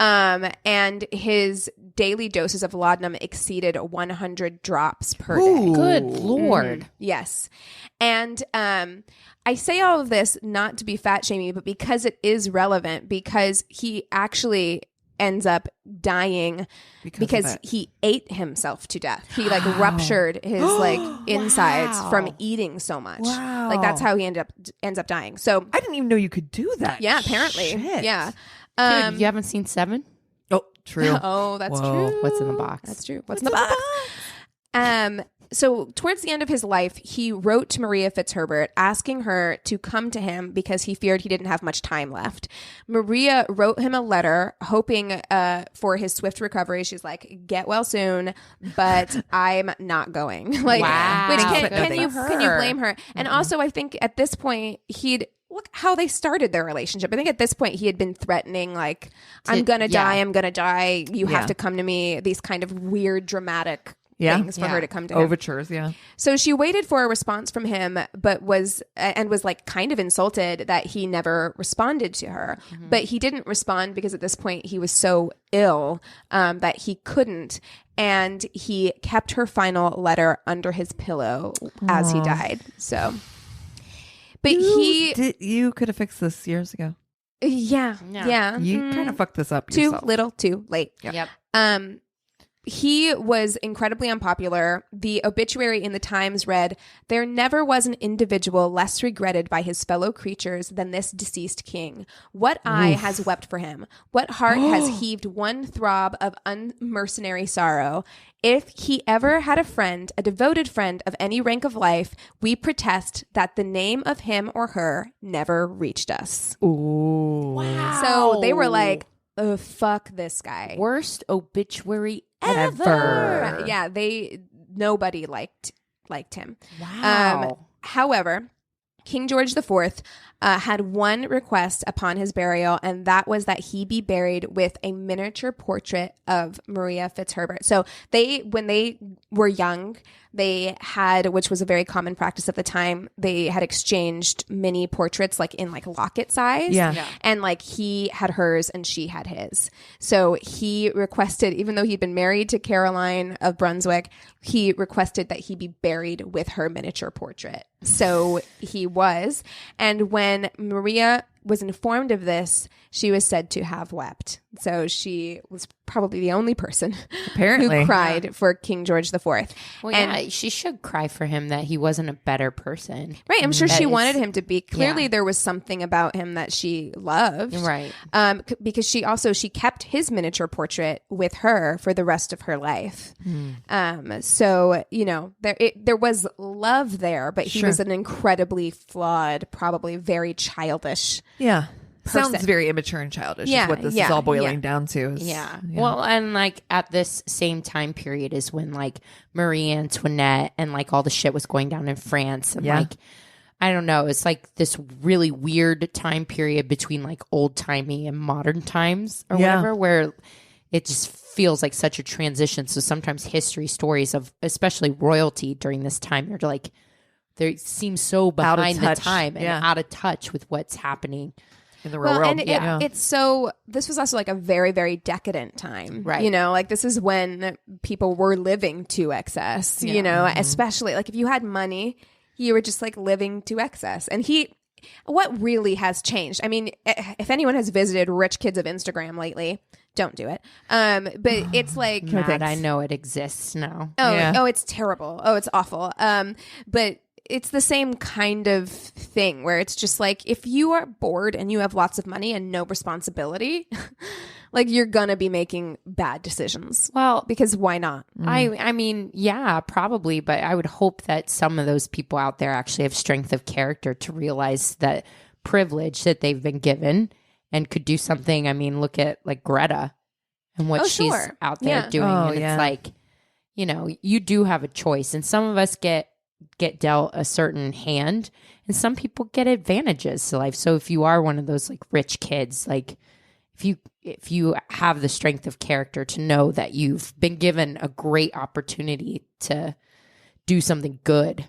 Speaker 3: And his daily doses of laudanum exceeded 100 drops per day.
Speaker 1: Good Lord.
Speaker 3: Yes. And I say all of this not to be fat shaming, but because it is relevant, because he actually ends up dying because he ate himself to death. He like ruptured his like insides from eating so much.
Speaker 2: Wow.
Speaker 3: Like that's how he ends up dying. So
Speaker 2: I didn't even know you could do that.
Speaker 3: yeah, apparently.
Speaker 2: Shit.
Speaker 3: Yeah.
Speaker 1: Dude, you haven't seen Seven?
Speaker 2: Oh, true.
Speaker 3: Oh, that's
Speaker 2: Whoa.
Speaker 3: true.
Speaker 1: What's in the box?
Speaker 3: That's true. What's in the box? So towards the end of his life, he wrote to Maria Fitzherbert asking her to come to him because he feared he didn't have much time left. Maria wrote him a letter hoping for his swift recovery. She's like, get well soon, but I'm not going. Like,
Speaker 1: Wow.
Speaker 3: which
Speaker 1: Good
Speaker 3: can you
Speaker 1: for her.
Speaker 3: blame her? And also I think at this point look how they started their relationship. I think at this point he had been threatening like, I'm going to die. You have to come to me. These kind of weird, dramatic things for her to come to him.
Speaker 2: Overtures,
Speaker 3: So she waited for a response from him, but was like kind of insulted that he never responded to her. But he didn't respond because at this point he was so ill that he couldn't. And he kept her final letter under his pillow as he died. So, but
Speaker 2: you could have fixed this years ago.
Speaker 3: Yeah.
Speaker 2: You kind of fucked this up
Speaker 3: Too
Speaker 2: yourself.
Speaker 3: little, too late.
Speaker 1: Yep.
Speaker 3: He was incredibly unpopular. The obituary in the Times read, "There never was an individual less regretted by his fellow creatures than this deceased king. What eye has wept for him? What heart has heaved one throb of unmercenary sorrow? If he ever had a friend, a devoted friend of any rank of life, we protest that the name of him or her never reached us."
Speaker 2: Ooh.
Speaker 1: Wow.
Speaker 3: So they were like, oh, fuck this guy.
Speaker 1: Worst obituary ever.
Speaker 3: Yeah, nobody liked him.
Speaker 1: Wow.
Speaker 3: However, King George IV had one request upon his burial, and that was that he be buried with a miniature portrait of Maria Fitzherbert. So when they were young, they had, which was a very common practice at the time, they had exchanged mini portraits like in like locket size.
Speaker 2: Yeah.
Speaker 3: And like he had hers and she had his. So he requested, even though he'd been married to Caroline of Brunswick, he requested that he be buried with her miniature portrait. So he was. And when Maria was informed of this, she was said to have wept. So she was probably the only person
Speaker 2: Apparently.
Speaker 3: who cried for King George IV.
Speaker 1: Well,
Speaker 3: And
Speaker 1: yeah, she should cry for him that he wasn't a better person.
Speaker 3: right, I'm sure she
Speaker 1: That
Speaker 3: wanted
Speaker 1: is-
Speaker 3: him to be. Clearly,
Speaker 1: yeah.
Speaker 3: there was something about him that she loved,
Speaker 1: Right.
Speaker 3: Because she kept his miniature portrait with her for the rest of her life. So there was love there, but he
Speaker 2: Sure.
Speaker 3: was an incredibly flawed, probably very childish.
Speaker 2: Yeah.
Speaker 3: Person.
Speaker 2: Sounds very immature and childish
Speaker 3: Yeah,
Speaker 2: is what this
Speaker 3: yeah,
Speaker 2: is all boiling
Speaker 3: yeah.
Speaker 2: down to.
Speaker 1: Yeah. Well, and like at this same time period is when like Marie Antoinette and like all the shit was going down in France. And like, I don't know, it's like this really weird time period between like old timey and modern times or whatever, where it just feels like such a transition. So sometimes history stories of especially royalty during this time, you're like, they seem so behind the time and out of touch with what's happening
Speaker 2: in the real world.
Speaker 3: And it's so, this was also like a very, very decadent time,
Speaker 1: Right.
Speaker 3: You know, like this is when people were living to excess, you know, especially like if you had money, you were just like living to excess. And what really has changed? I mean, if anyone has visited Rich Kids of Instagram lately, don't do it. But it's like,
Speaker 1: Matt, I know it exists now.
Speaker 3: oh, it's terrible. Oh, it's awful. But it's the same kind of thing where it's just like, if you are bored and you have lots of money and no responsibility, like you're gonna be making bad decisions.
Speaker 1: Well,
Speaker 3: because why not?
Speaker 1: I mean, yeah, probably, but I would hope that some of those people out there actually have strength of character to realize that privilege that they've been given and could do something. I mean, look at like Greta and what she's out there doing. And it's like, you know, you do have a choice, and some of us get dealt a certain hand, and some people get advantages to life. So if you are one of those like rich kids, like if you have the strength of character to know that you've been given a great opportunity to do something good,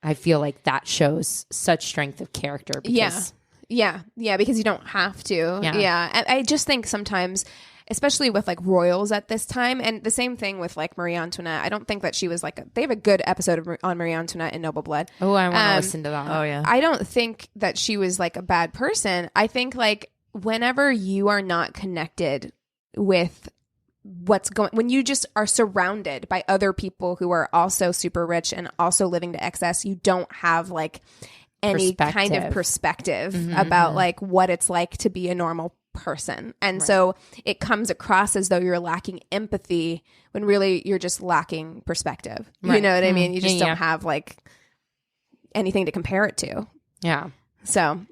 Speaker 1: I feel like that shows such strength of character. Because,
Speaker 3: Yeah, because you don't have to. Yeah. I just think sometimes, especially with like royals at this time, and the same thing with like Marie Antoinette, I don't think that she was like, they have a good episode on Marie Antoinette in Noble Blood.
Speaker 1: Oh, I want to listen to that.
Speaker 2: Oh, yeah.
Speaker 3: I don't think that she was like a bad person. I think like whenever you are not connected with when you just are surrounded by other people who are also super rich and also living to excess, you don't have like any kind of perspective about like what it's like to be a normal person. And so it comes across as though you're lacking empathy when really you're just lacking perspective. You know what I mean? You just don't have like anything to compare it to.
Speaker 1: Yeah.
Speaker 3: So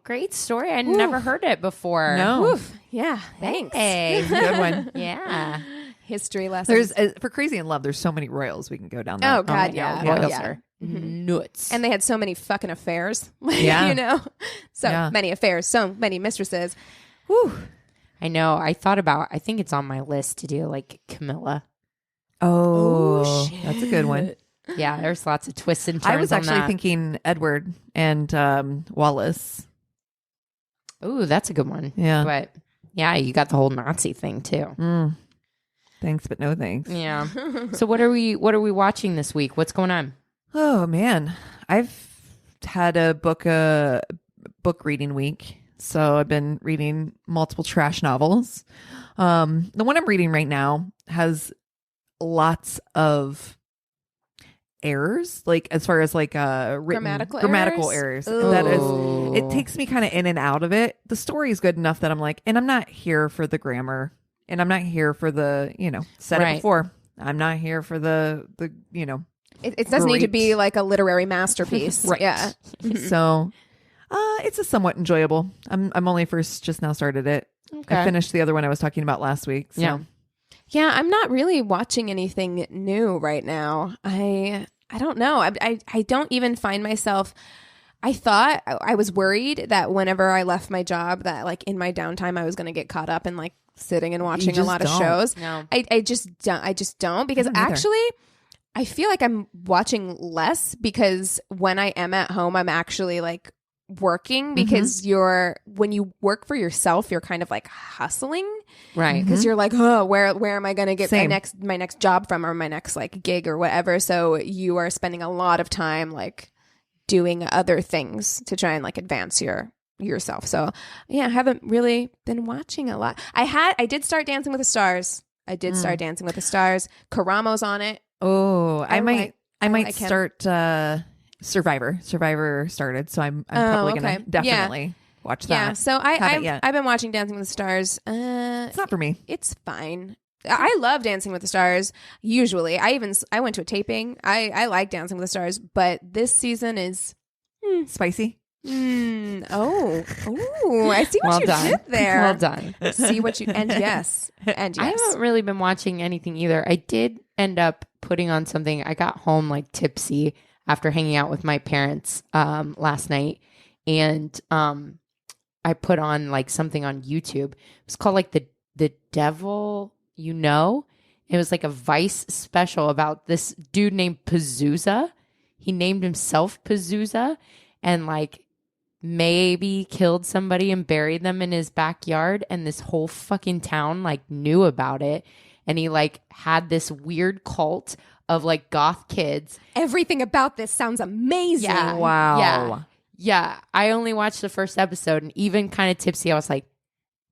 Speaker 1: great story. I never heard it before.
Speaker 2: No.
Speaker 3: Oof. Yeah. Thanks.
Speaker 1: Hey.
Speaker 2: Good one.
Speaker 3: Yeah. History lessons.
Speaker 2: There's for Crazy in Love, there's so many royals we can go down that.
Speaker 3: Oh God, yeah.
Speaker 1: Royals
Speaker 3: Yeah.
Speaker 1: are nuts.
Speaker 3: And they had so many fucking affairs.
Speaker 2: Yeah.
Speaker 3: You know? So
Speaker 2: Yeah.
Speaker 3: many affairs, so many mistresses.
Speaker 2: Whew.
Speaker 1: I know. I think it's on my list to do like Camilla.
Speaker 2: Oh, that's a good one.
Speaker 1: Yeah, there's lots of twists and turns.
Speaker 2: I was actually thinking Edward and Wallace.
Speaker 1: Ooh, that's a good one.
Speaker 2: Yeah.
Speaker 1: But yeah, you got the whole Nazi thing too.
Speaker 2: Thanks, but no thanks.
Speaker 1: Yeah. So what are we watching this week? What's going on?
Speaker 2: Oh man, I've had a book reading week, so I've been reading multiple trash novels. The one I'm reading right now has lots of errors, like as far as like grammatical errors. That is, it takes me kind of in and out of it. The story is good enough that I'm like, and I'm not here for the grammar, and I'm not here for the, said it before. I'm not here for the
Speaker 3: It doesn't need to be like a literary masterpiece.
Speaker 2: Right.
Speaker 3: Yeah.
Speaker 2: So it's a somewhat enjoyable. I'm only just now started it.
Speaker 1: Okay.
Speaker 2: I finished the other one I was talking about last week. So.
Speaker 3: Yeah, I'm not really watching anything new right now. I don't know. I don't even find myself. I thought I was worried that whenever I left my job, that like in my downtime, I was going to get caught up in like sitting and watching a lot of shows.
Speaker 1: No.
Speaker 3: I just don't because actually I feel like I'm watching less because when I am at home, I'm actually like working because when you work for yourself, you're kind of like hustling.
Speaker 1: Right.
Speaker 3: Because you're like, oh, where am I going to get my next job from or my next like gig or whatever? So you are spending a lot of time like doing other things to try and like advance yourself. So yeah, I haven't really been watching a lot. I did start Dancing with the Stars. Karamo's on it.
Speaker 2: Oh, I might
Speaker 3: like
Speaker 2: start Survivor. Survivor started, so I'm probably gonna definitely watch that.
Speaker 3: Yeah, so I've been watching Dancing with the Stars.
Speaker 2: It's not for me.
Speaker 3: It's fine. I love Dancing with the Stars. Usually, I went to a taping. I like Dancing with the Stars, but this season is
Speaker 2: Spicy.
Speaker 3: Oh, I see what did there.
Speaker 1: Well done.
Speaker 3: See what you and yes.
Speaker 1: I haven't really been watching anything either. I did end up putting on something. I got home like tipsy after hanging out with my parents last night, and I put on like something on YouTube. It was called like the Devil You Know. It was like a Vice special about this dude named Pazuza. He named himself Pazuza and like maybe killed somebody and buried them in his backyard, and this whole fucking town like knew about it, and he like had this weird cult of like goth kids.
Speaker 3: Everything about this sounds amazing.
Speaker 1: Yeah.
Speaker 2: Wow.
Speaker 1: Yeah. I only watched the first episode, and even kind of tipsy, I was like,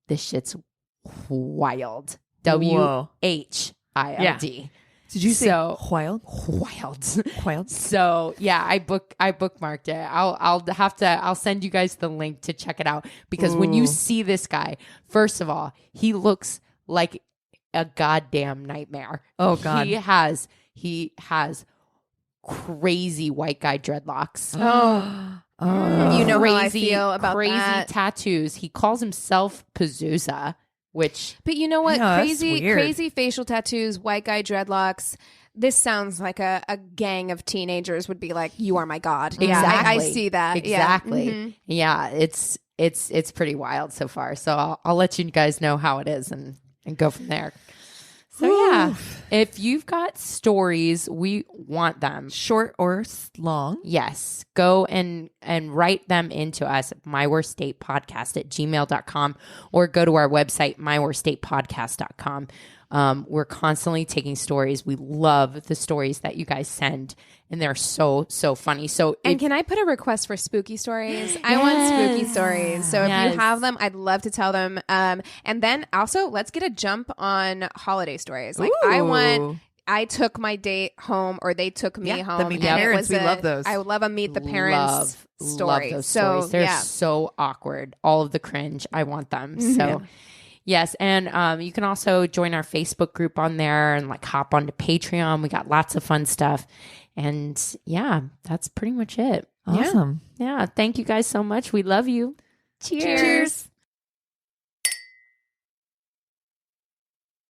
Speaker 1: this shit's wild. WHILD.
Speaker 2: Did you say wild?
Speaker 1: Wild. So yeah, I bookmarked it. I'll send you guys the link to check it out, because when you see this guy, first of all, he looks like a goddamn nightmare.
Speaker 2: Oh God.
Speaker 1: He has crazy white guy dreadlocks.
Speaker 3: You know how I feel about
Speaker 1: crazy
Speaker 3: that.
Speaker 1: tattoos. He calls himself Pazuza.
Speaker 3: But you know what?
Speaker 2: Yeah,
Speaker 3: crazy facial tattoos, white guy dreadlocks. This sounds like a gang of teenagers would be like, "You are my god."
Speaker 1: Exactly.
Speaker 3: Yeah, I see that.
Speaker 1: Exactly.
Speaker 3: Yeah.
Speaker 1: Yeah, it's pretty wild so far. So I'll let you guys know how it is and go from there. So yeah, if you've got stories, we want them.
Speaker 2: Short or long.
Speaker 1: Yes. Go and write them into us at myworstdatepodcast@gmail.com or go to our website, myworstdatepodcast.com. We're constantly taking stories. We love the stories that you guys send, and they're so funny. So,
Speaker 3: can I put a request for spooky stories? I want spooky stories. So if you have them, I'd love to tell them. And then also, let's get a jump on holiday stories. Like I took my date home, or they took me home.
Speaker 2: The meet the parents, we love those.
Speaker 3: I would love a meet the parents story.
Speaker 1: Love those stories. They're so awkward. All of the cringe. I want them. So. Yes, and you can also join our Facebook group on there and like hop onto Patreon. We got lots of fun stuff. And yeah, that's pretty much it.
Speaker 2: Awesome.
Speaker 1: Yeah. Thank you guys so much. We love you. Cheers.